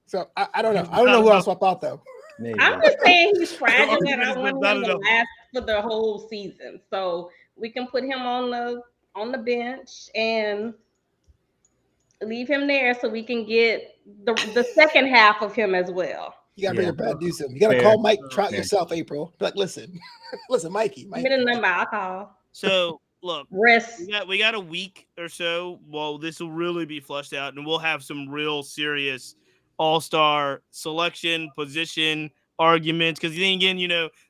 So I don't know. I don't know who else I thought though. Maybe. I'm just saying he's fragile and I want him to last for the whole season. So we can put him on the bench and leave him there so we can get the second half of him as well. You gotta bring it back, do something. You gotta call Mike Trout yourself, April. Like, listen, Mikey. Get a number, I'll call. So look, rest. We got a week or so. Well, this will really be flushed out, and we'll have some real serious all-star selection position arguments. Because then again,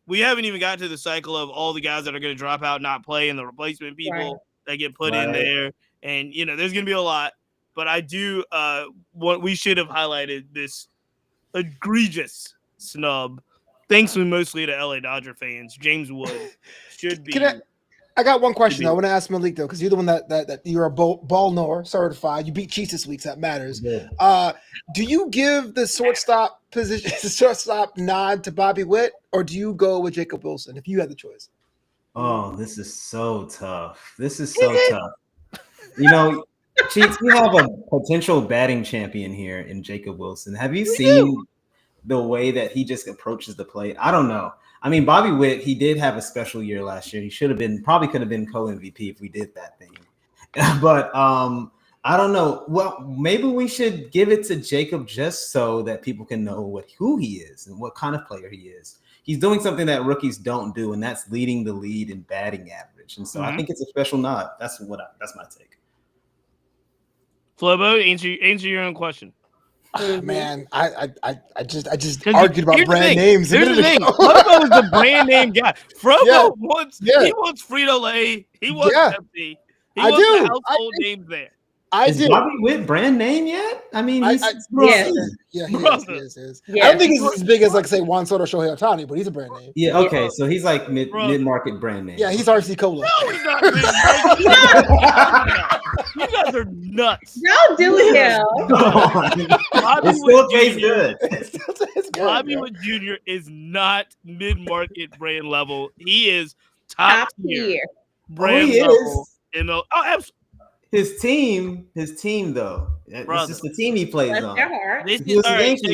we haven't even got to the cycle of all the guys that are going to drop out, not play, and the replacement people that get put in there. And there's going to be a lot. But I do. What we should have highlighted this egregious snub, thanks mostly to LA Dodger fans. James Wood should be. I got one question. I want to ask Malik though, because you're the one that you're a ball knower certified. You beat Chiefs this week, so that matters. Yeah. Do you give the shortstop position, the shortstop nod to Bobby Witt, or do you go with Jacob Wilson if you had the choice? Oh, this is so tough. Cheats, we have a potential batting champion here in Jacob Wilson. Have you seen the way that he just approaches the plate? I don't know. I mean, Bobby Witt, he did have a special year last year. He probably could have been co-MVP if we did that thing. But I don't know. Well, maybe we should give it to Jacob just so that people can know who he is and what kind of player he is. He's doing something that rookies don't do, and that's leading the lead in batting average. And so I think it's a special nod. That's my take. Flobo, answer your own question. Man, I just argued about brand names. Here's the thing. Flobo is the brand name guy. Flobo wants Frito-Lay. He wants Pepsi. He wants the household names there. Is Bobby Witt brand name yet? I mean, he is. Yeah, he is. I don't think he's as big as say Juan Soto, Shohei Ohtani, but he's a brand name. Yeah, okay, so he's like mid-market brand name. Yeah, he's RC Cola. No, he's not. You got guys are nuts. Don't do it now. It still tastes good. Bobby Wood Jr. is not mid-market brand level. He is top tier brand level. His team though. This is the team he plays on. This is, all right, so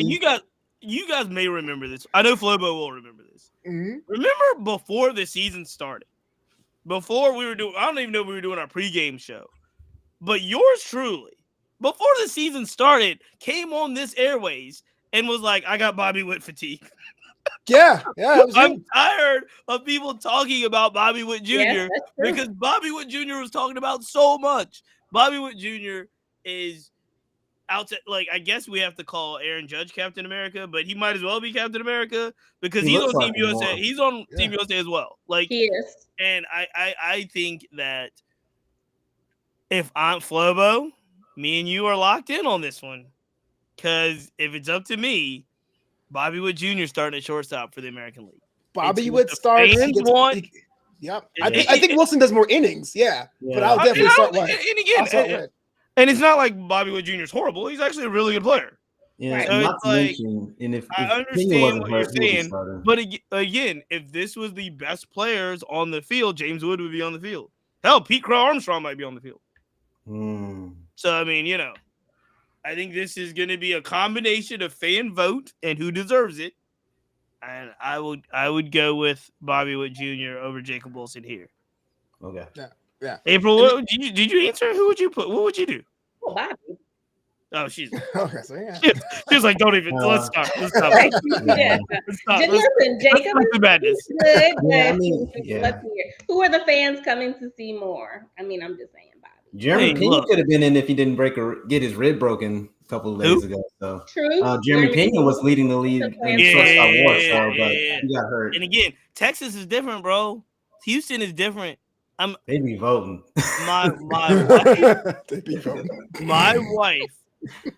you guys may remember this. I know Flobo will remember this. Mm-hmm. Remember before the season started, before we were doing, I don't even know if we were doing our pregame show, but yours truly, before the season started, came on this airways and was like, I got Bobby Witt fatigue. Yeah. I'm tired of people talking about Bobby Witt Jr. Because Bobby Witt Jr. was talking about so much. Bobby Witt Jr. is out to, like, I guess we have to call Aaron Judge Captain America, but he might as well be Captain America because he's on Team USA. More. He's on Team USA as well. Like, he is. And I think that if I'm Flobo, me and you are locked in on this one. Because if it's up to me, Bobby Witt Jr. starting at shortstop for the American League. Bobby Witt starts. Yep. I think Wilson does more innings. Yeah. But I'll definitely start Witt. And it's not like Bobby Witt Jr. is horrible. He's actually a really good player. Yeah, right. So not to mention, and if I understand what you're saying, but again, if this was the best players on the field, James Wood would be on the field. Hell, Pete Crow Armstrong might be on the field. So I mean, I think this is going to be a combination of fan vote and who deserves it, and I would go with Bobby Witt Jr. over Jacob Wilson here. Okay. Yeah. April, did you answer? Who would you put? What would you do? Oh, Bobby. Oh, she's okay. So yeah, she's like, don't even. Let's stop. Let's stop. Yeah. Listen, Jacob is good. Yeah, let's hear. Who are the fans coming to see more? I mean, I'm just saying, Bobby. Jeremy Pena could have been in if he didn't get his rib broken a couple of days ago. So true. Jeremy Pena was leading the league in shortstop war, but he got hurt. And again, Texas is different, bro. Houston is different. They be voting. My wife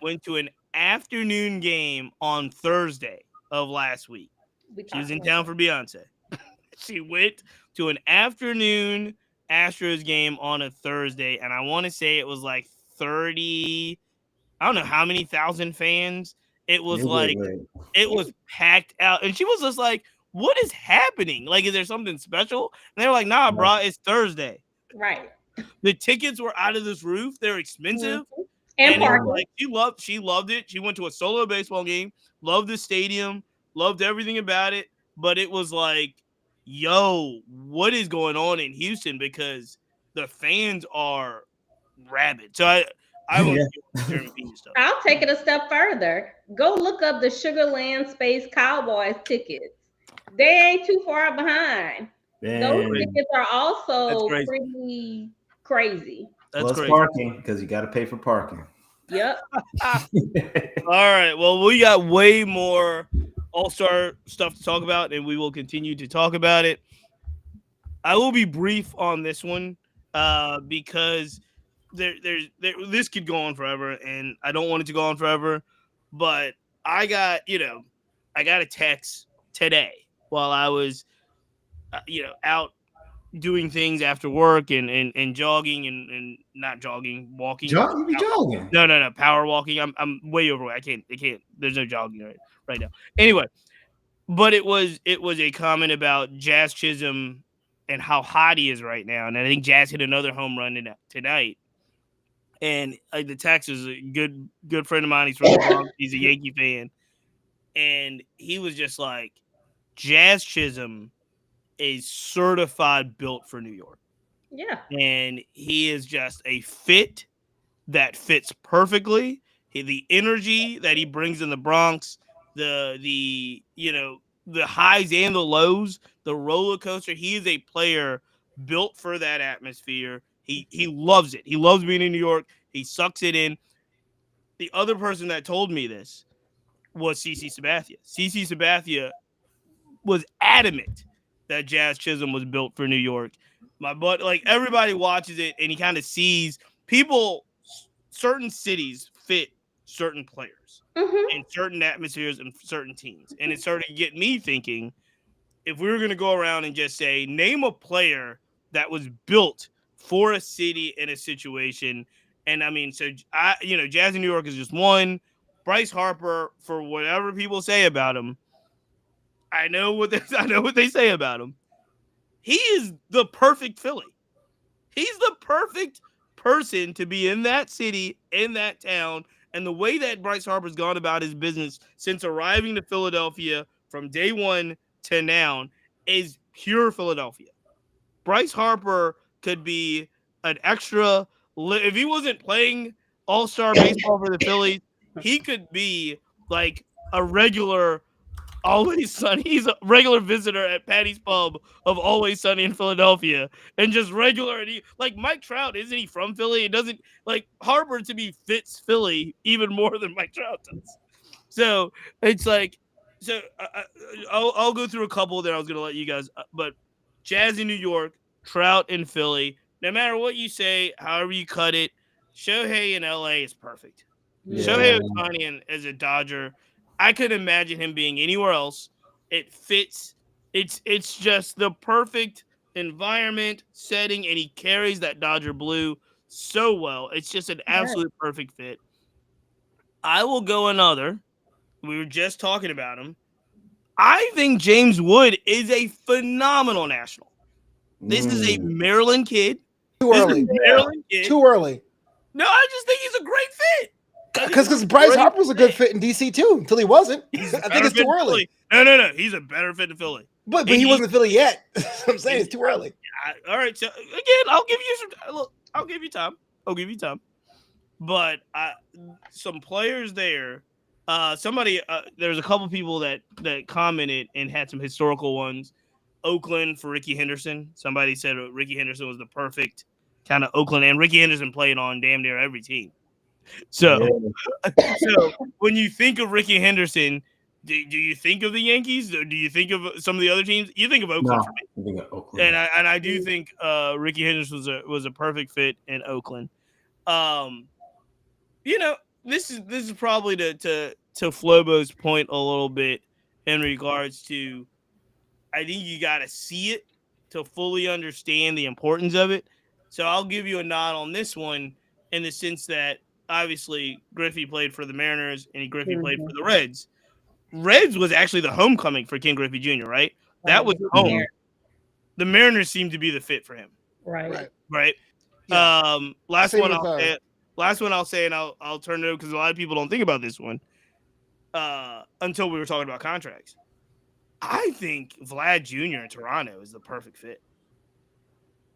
went to an afternoon game on Thursday of last week. She was in town for Beyonce. She went to an afternoon Astros game on a Thursday, and I want to say it was like 30. I don't know how many thousand fans. It was it was packed out, and she was just like, "What is happening? Like, is there something special?" And they were like, "Nah, bro, it's Thursday." Right. The tickets were out of this roof. They're expensive. Mm-hmm. And like she loved it. She went to a solo baseball game, loved the stadium, loved everything about it. But it was like, yo, what is going on in Houston? Because the fans are rabid. So I want to Jeremy Pena stuff. I'll take it a step further. Go look up the Sugarland Space Cowboys tickets. They ain't too far behind. Those tickets are also pretty crazy. That's crazy. Parking, because you got to pay for parking. Yep. All right. Well, we got way more All-Star stuff to talk about, and we will continue to talk about it. I will be brief on this one because this could go on forever, and I don't want it to go on forever. But I got a text today while I was out doing things after work and jogging and not jogging, walking. You be jogging? No, power walking. I'm way overweight. I can't. There's no jogging right now. Anyway, but it was a comment about Jazz Chisholm and how hot he is right now, and I think Jazz hit another home run tonight. And the text is a good friend of mine. He's from the Bronx. He's a Yankee fan, and he was just like, Jazz Chisholm is certified built for New York. Yeah. And he is just a fit that fits perfectly. The energy that he brings in the Bronx, the highs and the lows, the roller coaster. He is a player built for that atmosphere. He loves it. He loves being in New York. He sucks it in. The other person that told me this was CC Sabathia. CC Sabathia was adamant that Jazz Chisholm was built for New York. Everybody watches it and he kind of sees certain cities fit certain players in certain atmospheres and certain teams. And it started to get me thinking, if we were going to go around and just say, name a player that was built for a city and a situation, And I mean, so Jazz in New York is just one. Bryce Harper, for whatever people say about him, I know what they say about him. He is the perfect Philly. He's the perfect person to be in that city, in that town, and the way that Bryce Harper's gone about his business since arriving to Philadelphia from day one to now is pure Philadelphia. Bryce Harper could be an extra. If he wasn't playing all-star baseball for the Phillies, he could be like a regular Always Sunny. He's a regular visitor at Patty's Pub of Always Sunny in Philadelphia, and just regular. And like Mike Trout, isn't he from Philly? It doesn't like Harper to me fits Philly even more than Mike Trout does. So it's like, I'll go through a couple that I was gonna let you guys, but Jazz in New York, Trout in Philly. No matter what you say, however you cut it, Shohei in LA is perfect. Yeah. Shohei Ohtani as a Dodger. I couldn't imagine him being anywhere else. It fits. It's just the perfect environment, setting, and he carries that Dodger blue so well. It's just an absolute perfect fit. I will go another. We were just talking about him. I think James Wood is a phenomenal national. This is a Maryland kid. Too early. Too early. No, I just think he's a great fit. Because Bryce Harper was a good fit in DC too, until he wasn't. I think it's too early. No. He's a better fit in Philly. But he wasn't Philly yet. I'm saying it's too early. All right. So again, I'll give you some. Look, I'll give you time. But some players there. There's a couple people that commented and had some historical ones. Oakland for Ricky Henderson. Somebody said Ricky Henderson was the perfect kind of Oakland, and Ricky Henderson played on damn near every team. So when you think of Ricky Henderson, do you think of the Yankees, or do you think of some of the other teams? You think of Oakland for me. I think of Oakland. And I do think Ricky Henderson was a perfect fit in Oakland. This is probably to Flobo's point a little bit in regards to, I think you got to see it to fully understand the importance of it. So I'll give you a nod on this one in the sense that obviously Griffey played for the Mariners and Griffey played for the Reds. Reds was actually the homecoming for Ken Griffey Jr., right? That was home. The Mariners seemed to be the fit for him. Right. Yeah. Last one I'll say, and I'll turn it over because a lot of people don't think about this one until we were talking about contracts. I think Vlad Jr. in Toronto is the perfect fit.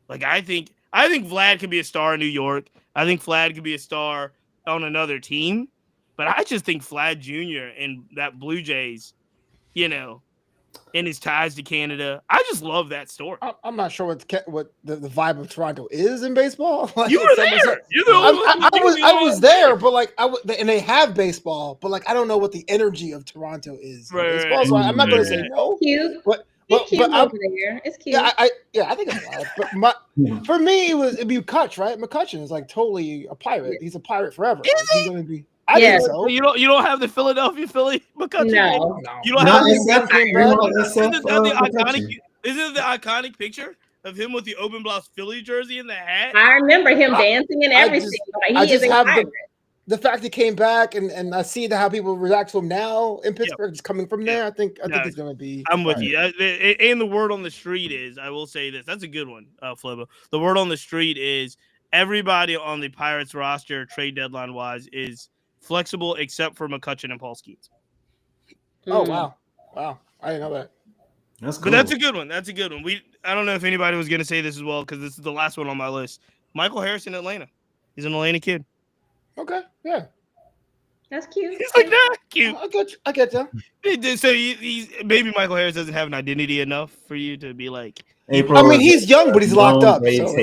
Like I think Vlad could be a star in New York. I think Vlad could be a star on another team. But I just think Vlad Jr. and that Blue Jays, and his ties to Canada. I just love that story. I'm not sure what the vibe of Toronto is in baseball. Like, you were there. I was there, but and they have baseball, but I don't know what the energy of Toronto is in baseball. So I'm not going to say no. Cute. But over there. It's cute. Yeah, I think it's loud. But for me, it'd be Kutch, right? McCutcheon is totally a pirate. He's a pirate forever. He's going to be. I think so. You don't have the Philadelphia Philly McCutcheon. No. You don't have Isn't it the iconic picture of him with the open blouse Philly jersey and the hat? I remember him dancing and everything. He is a pirate. The fact he came back and I see how people react to him now in Pittsburgh, just coming from there. I think he's going to be. I'm with you. And the word on the street is, I will say this. That's a good one, Flobo. The word on the street is everybody on the Pirates roster, trade deadline wise, is flexible except for McCutcheon and Paul Skeens. Oh wow! I didn't know that. That's cool. But that's a good one. I don't know if anybody was going to say this as well because this is the last one on my list. Michael Harris in Atlanta. He's an Atlanta kid. Okay, yeah. That's cute. He's like that cute. I get you. So he's maybe Michael Harris doesn't have an identity enough for you to be like. April, I mean, he's young, but he's locked up. So no. It's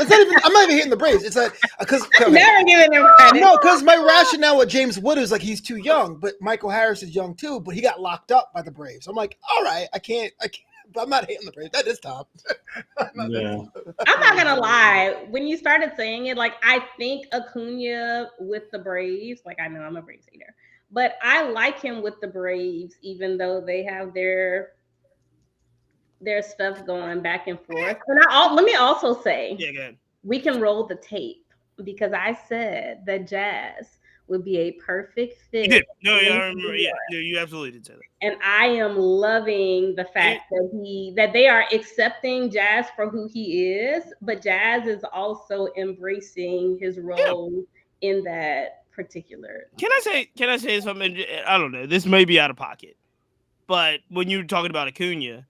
not even. I'm not even hitting the Braves. It's like because never giving him credit. No, because my rationale with James Wood is he's too young, but Michael Harris is young too, but he got locked up by the Braves. I'm like, all right, I can't. But I'm not hating the Braves. That is top. I'm not gonna lie. When you started saying it, I think Acuna with the Braves. I know I'm a Braves hater, but I like him with the Braves, even though they have their stuff going back and forth. And let me also say, we can roll the tape because I said that Jazz would be a perfect fit. You did. No, yeah, I remember. Yeah, no, you absolutely did say that. And I am loving the fact that they are accepting Jazz for who he is, but Jazz is also embracing his role in that particular. Can I say something? I don't know. This may be out of pocket, but when you were talking about Acuna,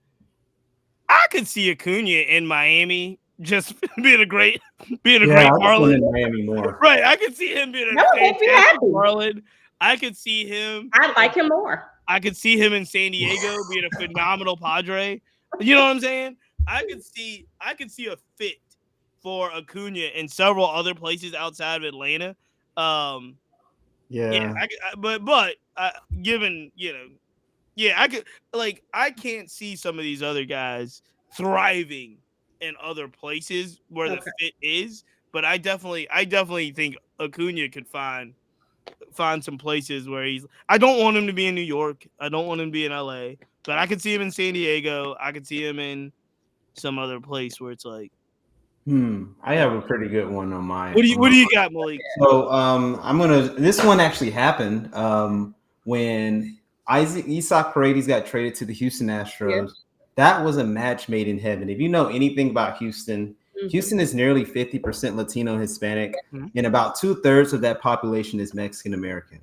I could see Acuna in Miami just being a great Marlin. In Miami more. Right, I could see him being a fantastic Marlin. I could see him. I like him more. I could see him in San Diego being a phenomenal Padre. You know what I'm saying? I could see a fit for Acuna in several other places outside of Atlanta. Given I could I can't see some of these other guys thriving in other places where the fit is, but I definitely think Acuna could find some places where I don't want him to be in New York. I don't want him to be in LA, but I could see him in San Diego. I could see him in some other place where it's like, I have a pretty good one on mine. What do you got, Malik? So this one actually happened when Isaac Paredes got traded to the Houston Astros. Yeah. That was a match made in heaven. If you know anything about Houston, Houston is nearly 50% Latino Hispanic, and about 2/3 of that population is Mexican American.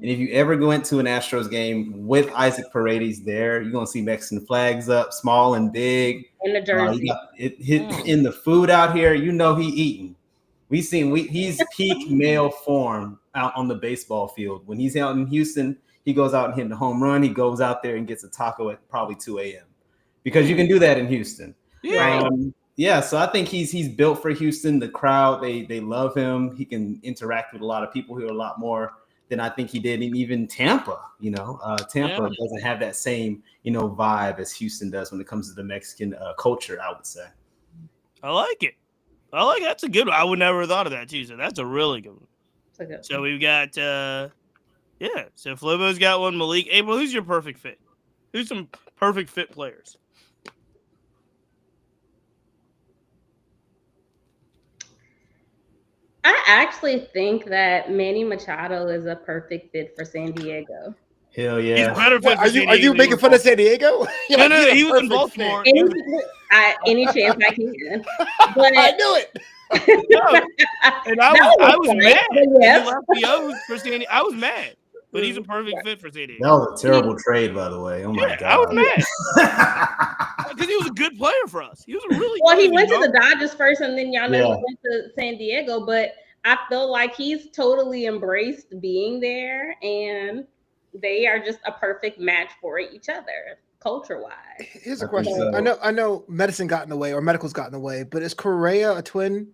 And if you ever go into an Astros game with Isaac Paredes there, you're gonna see Mexican flags up, small and big. In the jersey. In the food out here, he eating. He's peak male form out on the baseball field. When he's out in Houston, he goes out and hitting the home run. He goes out there and gets a taco at probably 2 a.m. because you can do that in Houston. Yeah. So I think he's built for Houston. The crowd, they love him. He can interact with a lot of people here a lot more than I think he did in even Tampa. Tampa doesn't have that same, vibe as Houston does when it comes to the Mexican culture, I would say. I like it. That's a good one. I would never have thought of that too. So that's a really good one. So we've got so Flobo's got one. Malik, April, who's your perfect fit? Who's some perfect fit players? I actually think that Manny Machado is a perfect fit for San Diego. Hell yeah! He's better fit. Are you making fun of San Diego? No, he was in Baltimore. Any chance I can. But I knew it. And I was mad. Yes. He left the O's for San Diego. I was mad, but he's a perfect fit for San Diego. That was a terrible trade, by the way. Oh my god! I was mad because he was a good player for us. He was a really he went to the Dodgers first, and then he went to San Diego. But I feel like he's totally embraced being there, and they are just a perfect match for each other. Culture-wise. Here's a question. So. I know medicine got in the way or medical's got in the way, but is Correa a twin?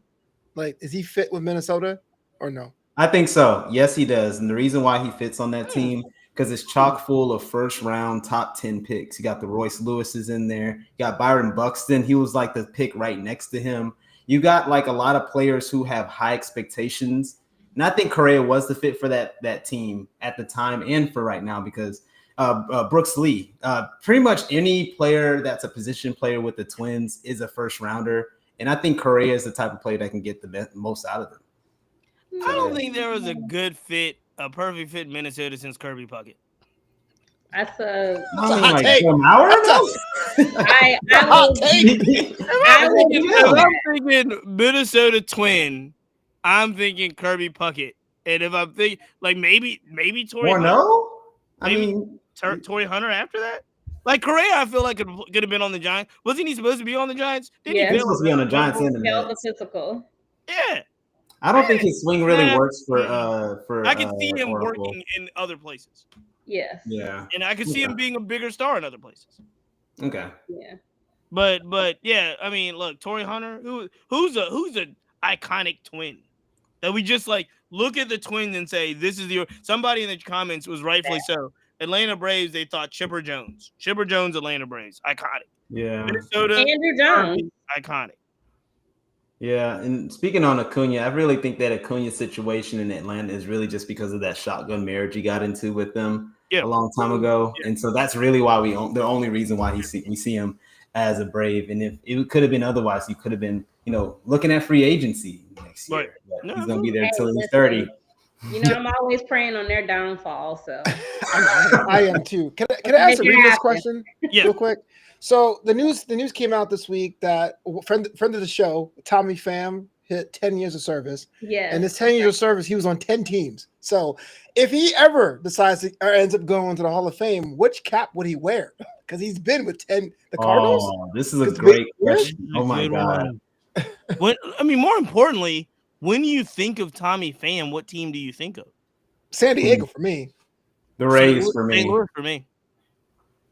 Like, is he fit with Minnesota or no? I think so. Yes, he does. And the reason why he fits on that team, because it's chock full of first-round top 10 picks. You got the Royce Lewis's in there. You got Byron Buxton. He was like the pick right next to him. You got like a lot of players who have high expectations. And I think Correa was the fit for that team at the time and for right now because Brooks Lee, pretty much any player that's a position player with the Twins is a first rounder. And I think Correa is the type of player that can get the most out of them. I don't think there was a perfect fit in Minnesota since Kirby Puckett. That's a hot take. I'm thinking Minnesota Twin. I'm thinking Kirby Puckett. And if I'm thinking like maybe Torrey Hunter. Torrey Hunter after that? Like Correa, I feel like could have been on the Giants. Wasn't he supposed to be on the Giants? He was supposed to be on the Giants and the Mets. Physical. Yeah. I don't think his swing really works for. I can see him working in other places. Yes. Yeah. And I can see him being a bigger star in other places. Okay. Yeah. But yeah, I mean, look, Torrey Hunter, who's a iconic twin that we just like look at the Twins and say this is somebody in the comments was rightfully so. Atlanta Braves, they thought Chipper Jones, Atlanta Braves, iconic. Yeah. Minnesota, Andrew Jones, iconic. Yeah, and speaking on Acuna, I really think that Acuna's situation in Atlanta is really just because of that shotgun marriage he got into with them a long time ago, and so that's really why the only reason why we see him as a Brave. And if it could have been otherwise, he could have been looking at free agency next year. Right. But No, he's going to be there Hey, until he's listen, 30. I'm always praying on their downfall. So I am too. Can I ask a Remus question real quick? So the news came out this week that friend of the show, Tommy Pham, hit 10 years of service. yes, and this 10 years of service, he was on 10 teams. So if he ever decides to, or ends up going to the Hall of Fame, which cap would he wear? Because he's been with the Cardinals. Oh, this is a great question. Oh my God. More importantly, when you think of Tommy Pham, what team do you think of? San Diego for me. The Rays for me. St. Louis for me.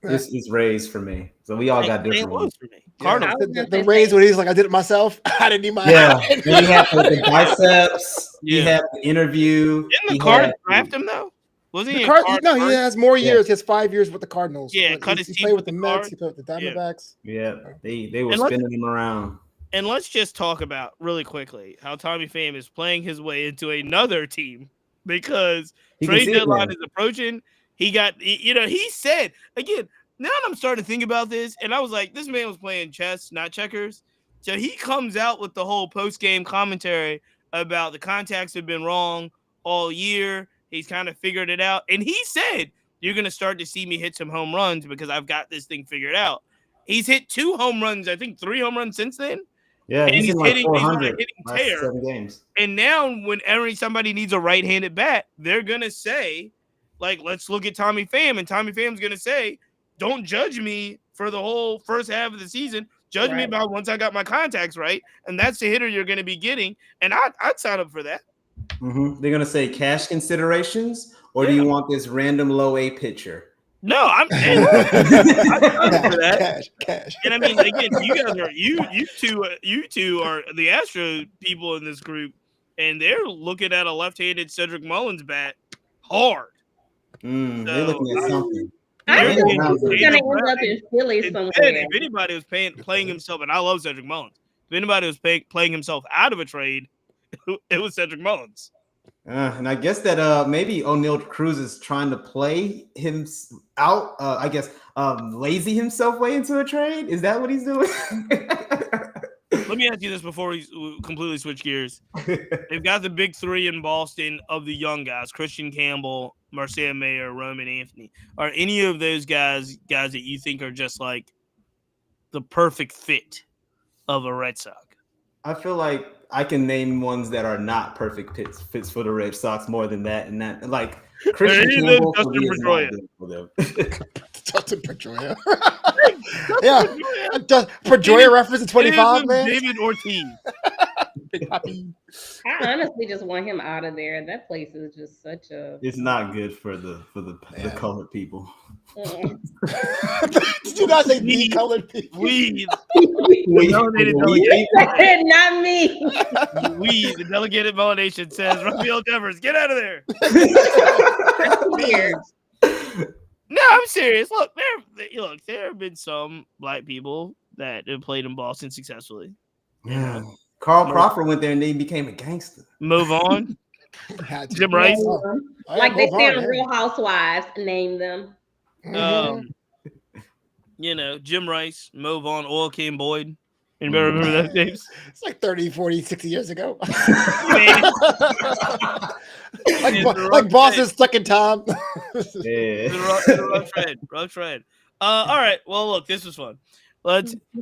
It's Rays for me. So we all got different ones. For me. Cardinals. The Rays when he's like, I did it myself. I didn't need my and he had the biceps. He had the interview. Didn't the Cardinals draft him though? Wasn't he? No, he has more years. He has 5 years with the Cardinals. Yeah, cut his he teeth played with with the the Mets. He played with the Diamondbacks. Yeah, they were spinning him around. And let's just talk about really quickly how Tommy Pham is playing his way into another team because trade deadline is approaching. He said again. Now I'm starting to think about this, and I was like, this man was playing chess, not checkers. So he comes out with the whole post-game commentary about the contacts have been wrong all year. He's kind of figured it out. And he said, you're going to start to see me hit some home runs because I've got this thing figured out. He's hit 2 home runs, I think 3 home runs since then. Yeah, and he's hitting 400 tear. 7 games. And now whenever somebody needs a right-handed bat, they're going to say, like, let's look at Tommy Pham. And Tommy Pham's going to say, don't judge me for the whole first half of the season. Judge me about once I got my contacts right. And that's the hitter you're going to be getting. And I'd sign up for that. Mm-hmm. They're going to say cash considerations, or do you want this random low A pitcher? No, I'm for that. Cash. And I mean, again, you guys are you two are the Astro people in this group, and they're looking at a left-handed Cedric Mullins bat hard. They're looking at something. I think he's going to end up in Philly somewhere. If anybody was playing himself, and I love Cedric Mullins, if anybody was playing himself out of a trade, it was Cedric Mullins. And I guess that maybe O'Neal Cruz is trying to play him out. I guess lazy himself way into a trade. Is that what he's doing? Let me ask you this before we completely switch gears. They've got the big 3 in Boston of the young guys: Christian Campbell, Marcia Mayer, Roman Anthony. Are any of those guys that you think are just like the perfect fit of a Red Sox? I feel like I can name ones that are not perfect fits for the Red Sox more than that, and that like Christian Campbell for me is not good for them. Dustin Pedroia. Yeah. Pedroia reference to 25, man. David Ortiz. I honestly just want him out of there. That place is just such a. It's not good for the colored people. Did you not say the colored people? We nominated delegate. Not me. We, the delegated nomination says Rafael Devers, get out of there. That's weird. No, I'm serious. Look, there have been some black people that have played in Boston successfully. Yeah. Carl Crawford went there and then he became a gangster. Move on. Jim Rice. Like they say on Real Housewives, name them. Jim Rice, Move on, Oil King Boyd. Anybody remember those names? It's like 30, 40, 60 years ago. like Boston's stuck in time. Rough trade. All right. Well, look, this was fun.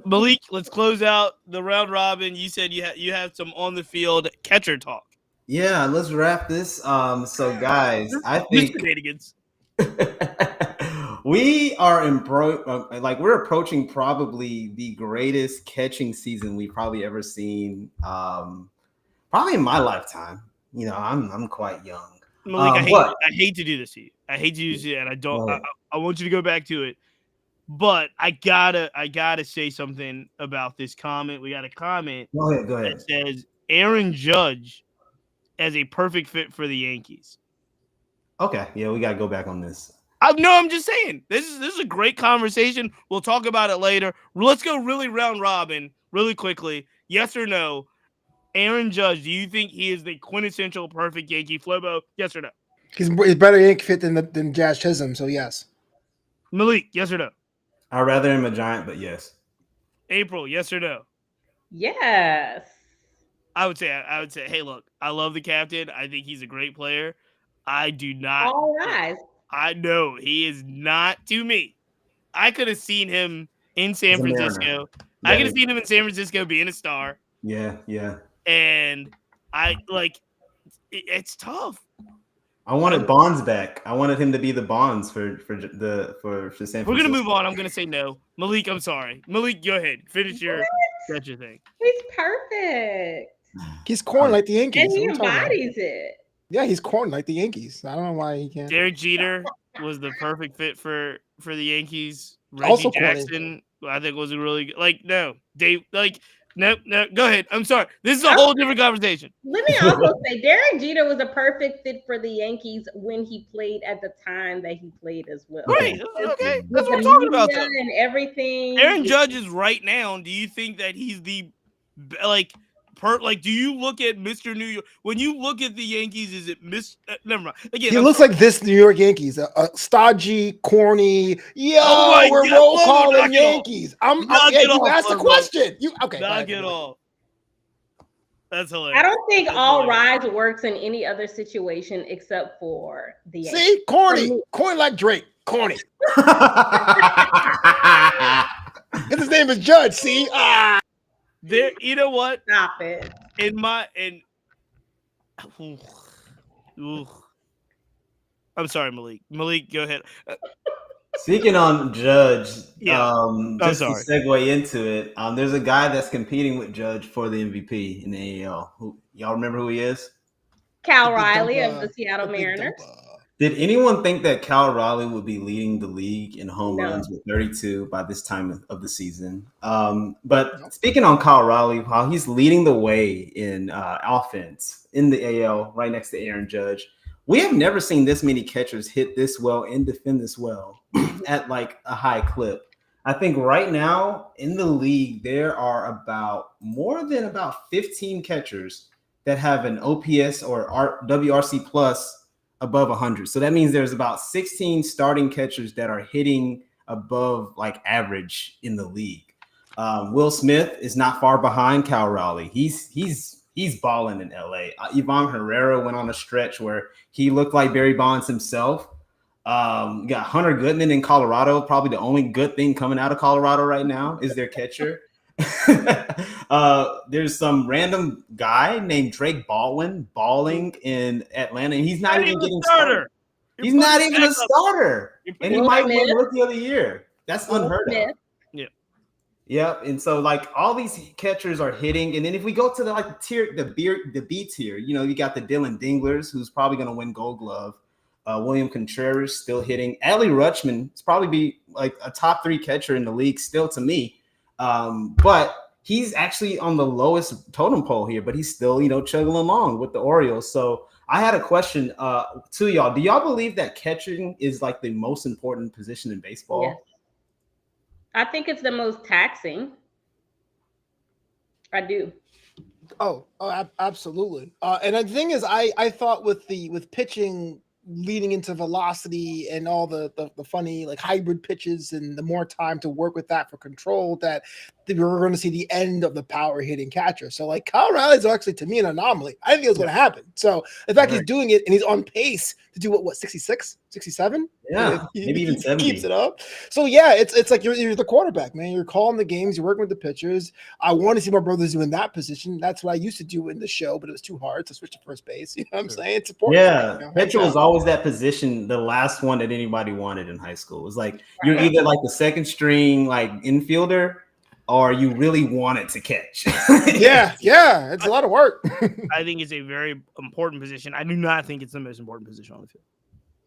Malik, let's close out the round robin. You said you have some on the field catcher talk. Yeah, let's wrap this. So guys, I think we are we're approaching probably the greatest catching season we've probably ever seen. Probably in my lifetime. I'm quite young. Malik, I hate to do this to you. I hate to do this to you, and I don't. I want you to go back to it. But I gotta say something about this comment. We got a comment. Go ahead. That says Aaron Judge as a perfect fit for the Yankees. Okay, yeah, we gotta go back on this. I'm just saying this is a great conversation. We'll talk about it later. Let's go really round robin, really quickly. Yes or no? Aaron Judge, do you think he is the quintessential perfect Yankee? Flobo, yes or no? He's better Yankee fit than Jazz Chisholm, so yes. Malik, yes or no? I'd rather him a Giant, but yes. April, yes or no? Yes. I would say, hey, look, I love the captain. I think he's a great player. I do not. All rise. I know he is not to me. I could have seen him in San He's a Mariner. Francisco. I could have seen him in San Francisco being a star. Yeah. And it's tough. I wanted Bonds back. I wanted him to be the Bonds for San Francisco. We're gonna move on. I'm gonna say no. Malik, I'm sorry. Malik, go ahead. Finish your thing. He's perfect. He's corn like the Yankees. And he embodies it. Yeah, he's corn like the Yankees. I don't know why he can't. Derek Jeter was the perfect fit for the Yankees. Reggie Also Jackson, I think, was a really good. No, Dave. No. Go ahead. I'm sorry. This is a whole different conversation. Let me also say, Derek Jeter was a perfect fit for the Yankees when he played at the time that he played as well. Right. Okay. That's what I'm talking about. Though. And everything. Aaron Judge is right now. Do you think that he's the do you look at Mr. New York when you look at the Yankees? Is it never mind. Again, he looks like this New York Yankees, stodgy, corny. We're roll calling Yankees. You asked the question. Okay? Knock it off. That's hilarious. I don't think all rise works in any other situation except for the Yankees. See, corny like Drake, corny. And his name is Judge. See, There, you know what? Stop it. I'm sorry, Malik. Malik, go ahead. Speaking on Judge, just to segue into it, there's a guy that's competing with Judge for the MVP in the AL. Y'all remember who he is? Cal Riley of the Seattle Mariners. Did anyone think that Cal Riley would be leading the league in home runs with 32 by this time of the season? But speaking on Cal Riley, while he's leading the way in offense in the AL right next to Aaron Judge, we have never seen this many catchers hit this well and defend this well at a high clip. I think right now in the league, there are more than 15 catchers that have an OPS or WRC plus above 100. So that means there's about 16 starting catchers that are hitting above average in the league. Will Smith is not far behind Cal Raleigh. He's balling in LA. Ivan Herrera went on a stretch where he looked like Barry Bonds himself. You got Hunter Goodman in Colorado. Probably the only good thing coming out of Colorado right now is their catcher. There's some random guy named Drake Baldwin balling in Atlanta, and he's not even getting started. He's not even a starter, and he might win Rookie of the Year. That's unheard of. Yeah. Yep. And so all these catchers are hitting, and then if we go to the B tier, you got the Dylan Dinglers, who's probably going to win Gold Glove. William Contreras still hitting. Adley Rutschman is probably be a top 3 catcher in the league still to me. But he's actually on the lowest totem pole here, but he's still, chugging along with the Orioles. So I had a question to y'all. Do y'all believe that catching is the most important position in baseball? Yes. I think it's the most taxing. I do. Oh, absolutely. And the thing is, I thought with pitching leading into velocity and all the funny hybrid pitches and the more time to work with that for control, that we were going to see the end of the power hitting catcher. So Kyle Riley's actually, to me, an anomaly. I think it was going to happen. So the fact he's doing it and he's on pace to do what 66, 67? Yeah, maybe even 70. Keeps it up. So yeah, it's like you're the quarterback, man. You're calling the games. You're working with the pitchers. I want to see my brothers do in that position. That's what I used to do in the show, but it was too hard to switch to first base. You know what I'm saying? It's important. Yeah, pitcher was always that position, the last one that anybody wanted in high school. It was you're either the second string infielder, or you really wanted to catch. yeah, it's a lot of work. I think it's a very important position. I do not think it's the most important position on the field.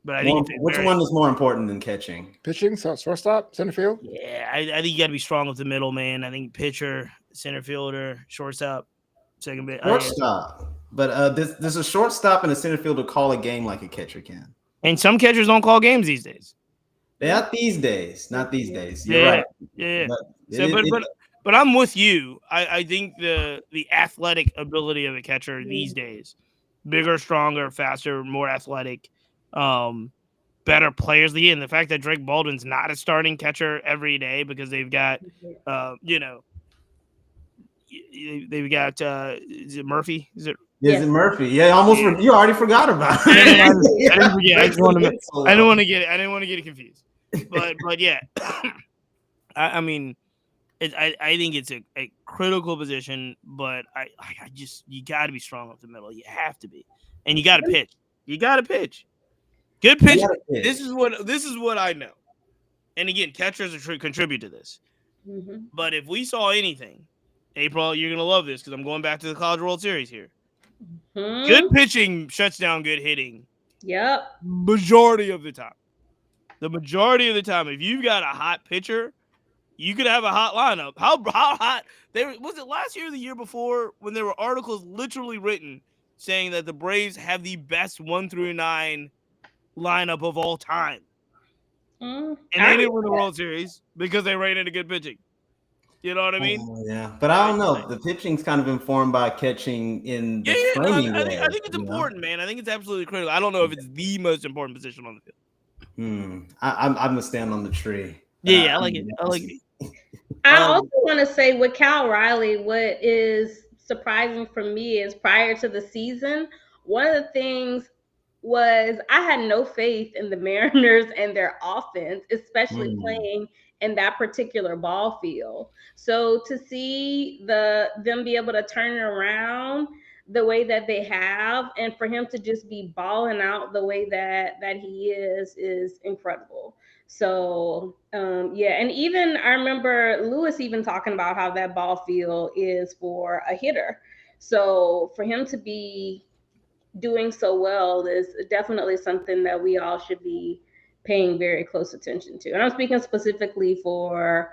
But I think which one is more important than catching? Pitching, so shortstop, center field. Yeah, I think you got to be strong with the middle, man. I think pitcher, center fielder, shortstop, second base. Shortstop, but there's a shortstop and a center fielder call a game like a catcher can. And some catchers don't call games these days. Not these days. You're right. Yeah. But I'm with you. I think the athletic ability of a catcher these days, bigger, stronger, faster, more athletic, better players. And the fact that Drake Baldwin's not a starting catcher every day because they've got, they've got is it Murphy? Is it? Is it Murphy? Yeah, almost. Yeah. You already forgot about it. I didn't forget. I didn't want to get it. I didn't want to get it confused. But yeah, I mean, I think it's a critical position, but I just you got to be strong up the middle. You have to be, and you got to pitch. You got to pitch. Good pitch. This is what I know. And again, catchers contribute to this. Mm-hmm. But if we saw anything, April, you're gonna love this because I'm going back to the College World Series here. Mm-hmm. Good pitching shuts down good hitting. Yep. Majority of the time. The majority of the time, if you've got a hot pitcher, you could have a hot lineup. How hot? Was it last year or the year before when there were articles literally written saying that the Braves have the best 1 through 9 lineup of all time? And they didn't win the World Series because they ran into good pitching. You know what I mean? Yeah, but I don't know. The pitching's kind of informed by catching in the framing I think it's important, man. I think it's absolutely critical. I don't know if it's the most important position on the field. I'm gonna stand on the tree. Yeah, I like it. I like it. I also want to say with Cal Riley, what is surprising for me is prior to the season, one of the things was I had no faith in the Mariners and their offense, especially playing in that particular ball field. So to see them be able to turn it around the way that they have, and for him to just be balling out the way that he is incredible. So and even I remember Lewis even talking about how that ball field is for a hitter. So for him to be doing so well is definitely something that we all should be paying very close attention to. And I'm speaking specifically for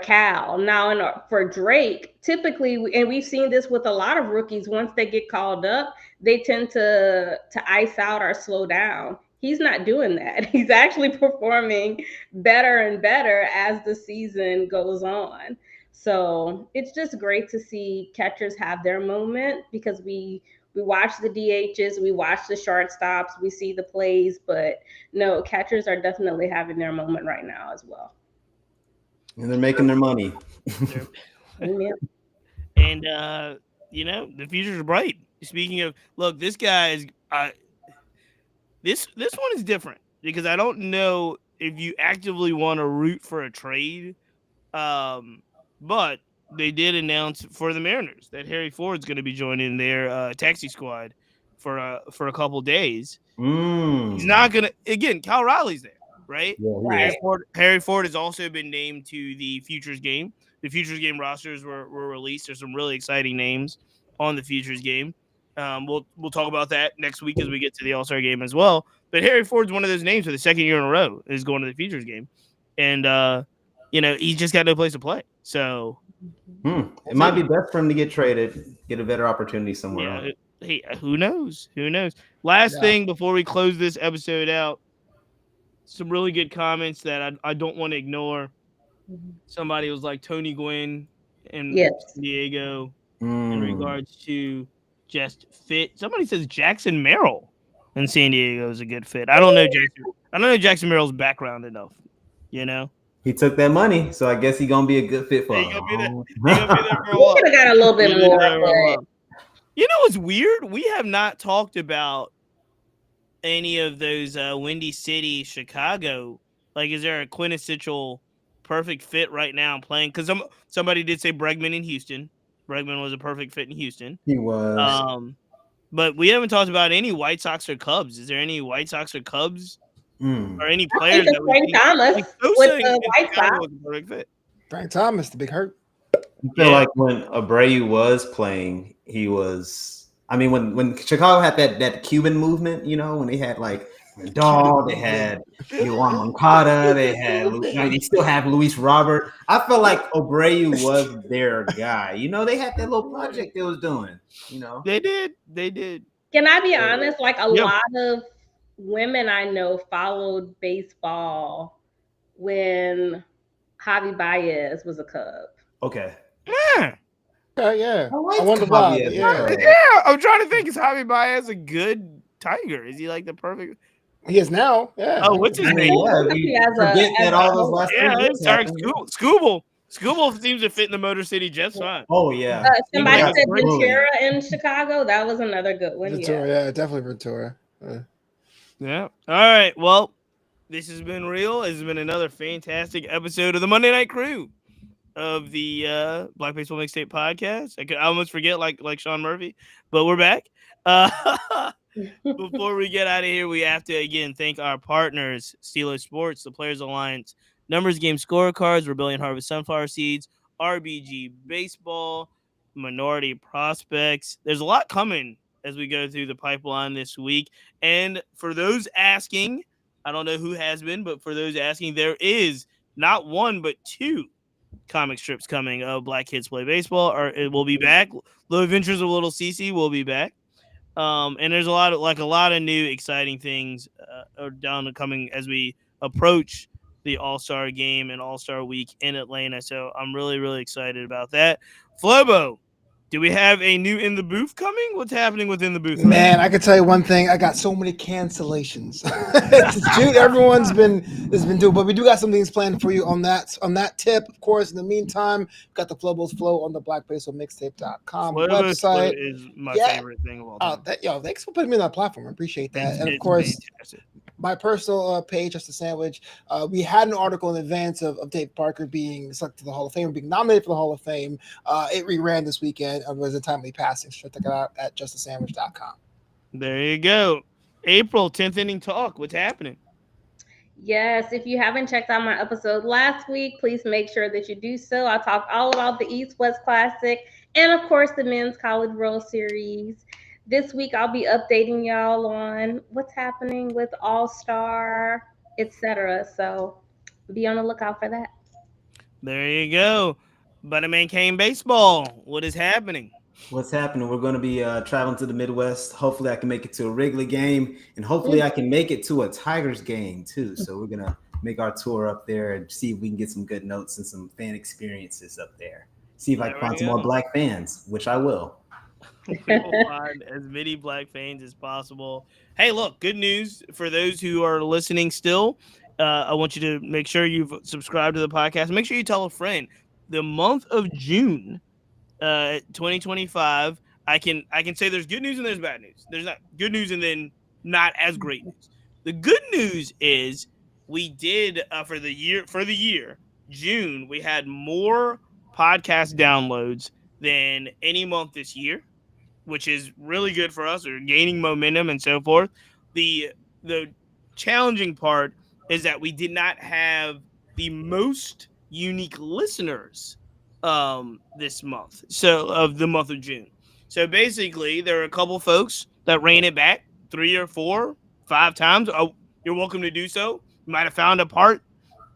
Cal. Now, for Drake, typically, and we've seen this with a lot of rookies, once they get called up, they tend to ice out or slow down. He's not doing that. He's actually performing better and better as the season goes on. So it's just great to see catchers have their moment because we watch the DHs, we watch the shortstops, we see the plays, but no, catchers are definitely having their moment right now as well. And they're making their money. And the future's bright. Speaking of, look, this guy is this one is different because I don't know if you actively want to root for a trade, but they did announce for the Mariners that Harry Ford's going to be joining their taxi squad for a couple days. He's not going to. Again, Cal Riley's there, right? Yeah, right. Harry Ford has also been named to the Futures game. The Futures game rosters were released. There's some really exciting names on the Futures game. We'll talk about that next week as we get to the All-Star game as well. But Harry Ford's one of those names for the second year in a row is going to the Futures game, and he's just got no place to play. So. It might be best for him to get traded, get a better opportunity somewhere else. Hey, who knows? Last thing before we close this episode out, some really good comments that I don't want to ignore. Somebody was like Tony Gwynn in San Diego in regards to just fit. Somebody says Jackson Merrill in San Diego is a good fit. I don't know Jackson Merrill's background enough, He took that money, so I guess he's gonna be a good fit for him. He could have got a little bit more. You know what's weird? We have not talked about any of those Windy City, Chicago. Like, is there a quintessential perfect fit right now playing? Because somebody did say Bregman in Houston. Bregman was a perfect fit in Houston. He was. But we haven't talked about any White Sox or Cubs. Is there any White Sox or Cubs? Or any players that Frank Thomas with the White Sox. Frank Thomas, the big hurt. I feel like when Abreu was playing, he was. I mean, when Chicago had that Cuban movement, when they had like Dahl, they had Juan Moncada, they still have Luis Robert. I felt like Abreu was their guy. They had that little project they was doing. They did. Can I be honest? Like a lot of women I know followed baseball when Javi Baez was a Cub. Okay. Yeah. Yeah. I wonder why. Yeah. I'm trying to think. Is Javi Baez a good Tiger? Is he like the perfect? He is now. Yeah. Oh, what's his name? Yeah, forget that all those last Scooble. School seems to fit in the Motor City just fine. Oh yeah. Somebody Yeah, said absolutely. Ventura in Chicago. That was another good one. Ventura, Yeah. yeah, definitely Ventura. Yeah. All right. Well, this has been real. This has been another fantastic episode of the Monday Night Crew of the Black Baseball Mixtape podcast. I almost forget, like Sean Murphy, but we're back. Before we get out of here, we have to again thank our partners: Steeler Sports, the Players Alliance, Numbers Game Scorecards, Rebellion Harvest Sunflower Seeds, RBG Baseball, Minority Prospects. There's a lot coming as we go through the pipeline this week. And for those asking, I don't know who has been, but for those asking, there is not one but two comic strips coming of Black Kids Play Baseball, or it will be back. The Adventures of Little Cece will be back. And there's a lot of new exciting things are down and coming as we approach the All-Star game and All-Star week in Atlanta. So I'm really, really excited about that. Flobo, do we have a new In the Booth coming? What's happening within the booth? Man, I can tell you one thing. I got so many cancellations. Dude, everyone's been doing, but we do got some things planned for you on that tip. Of course, in the meantime, we've got the Flobo's Flow on the blackbaseballmixtape.com website. Is my favorite thing of all time. Thanks for putting me on that platform. I appreciate that. And of course, fantastic. My personal page, Just a Sandwich. We had an article in advance of Dave Parker being selected to the Hall of Fame, being nominated for the Hall of Fame. It reran this weekend. It was a timely passing. So check it out at justasandwich.com. There you go. April, 10th inning talk. What's happening? Yes, if you haven't checked out my episode last week, please make sure that you do so. I talked all about the East-West Classic and, of course, the Men's College World Series. This week, I'll be updating y'all on what's happening with All-Star, etc. So be on the lookout for that. There you go. Butterman Kane Baseball. What is happening? What's happening? We're going to be traveling to the Midwest. Hopefully, I can make it to a Wrigley game, and hopefully, I can make it to a Tigers game too. So we're gonna make our tour up there and see if we can get some good notes and some fan experiences up there. See if I can find some more Black fans, which I will. We will find as many Black fans as possible. Hey, look, good news for those who are listening still. I want you to make sure you've subscribed to the podcast. Make sure you tell a friend. The month of June, 2025, I can say there's good news and there's bad news. There's not good news and then not as great news. The good news is we did for the year June, we had more podcast downloads than any month this year, which is really good for us. We're gaining momentum and so forth. The challenging part is that we did not have the most unique listeners this month, so of the month of June. So basically, there are a couple folks that ran it back 3 or 4, 5 times. Oh, you're welcome to do so. You might have found a part,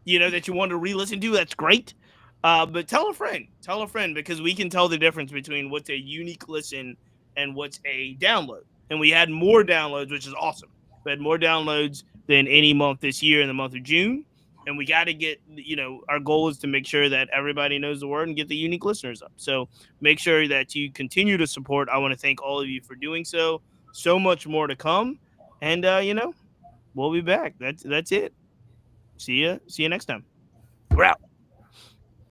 that you want to re-listen to. That's great. But tell a friend, because we can tell the difference between what's a unique listen and what's a download. And we had more downloads, which is awesome. We had more downloads than any month this year in the month of June. And we got to get, our goal is to make sure that everybody knows the word and get the unique listeners up. So make sure that you continue to support. I want to thank all of you for doing so. So much more to come. And, we'll be back. That's it. See you next time. We're out.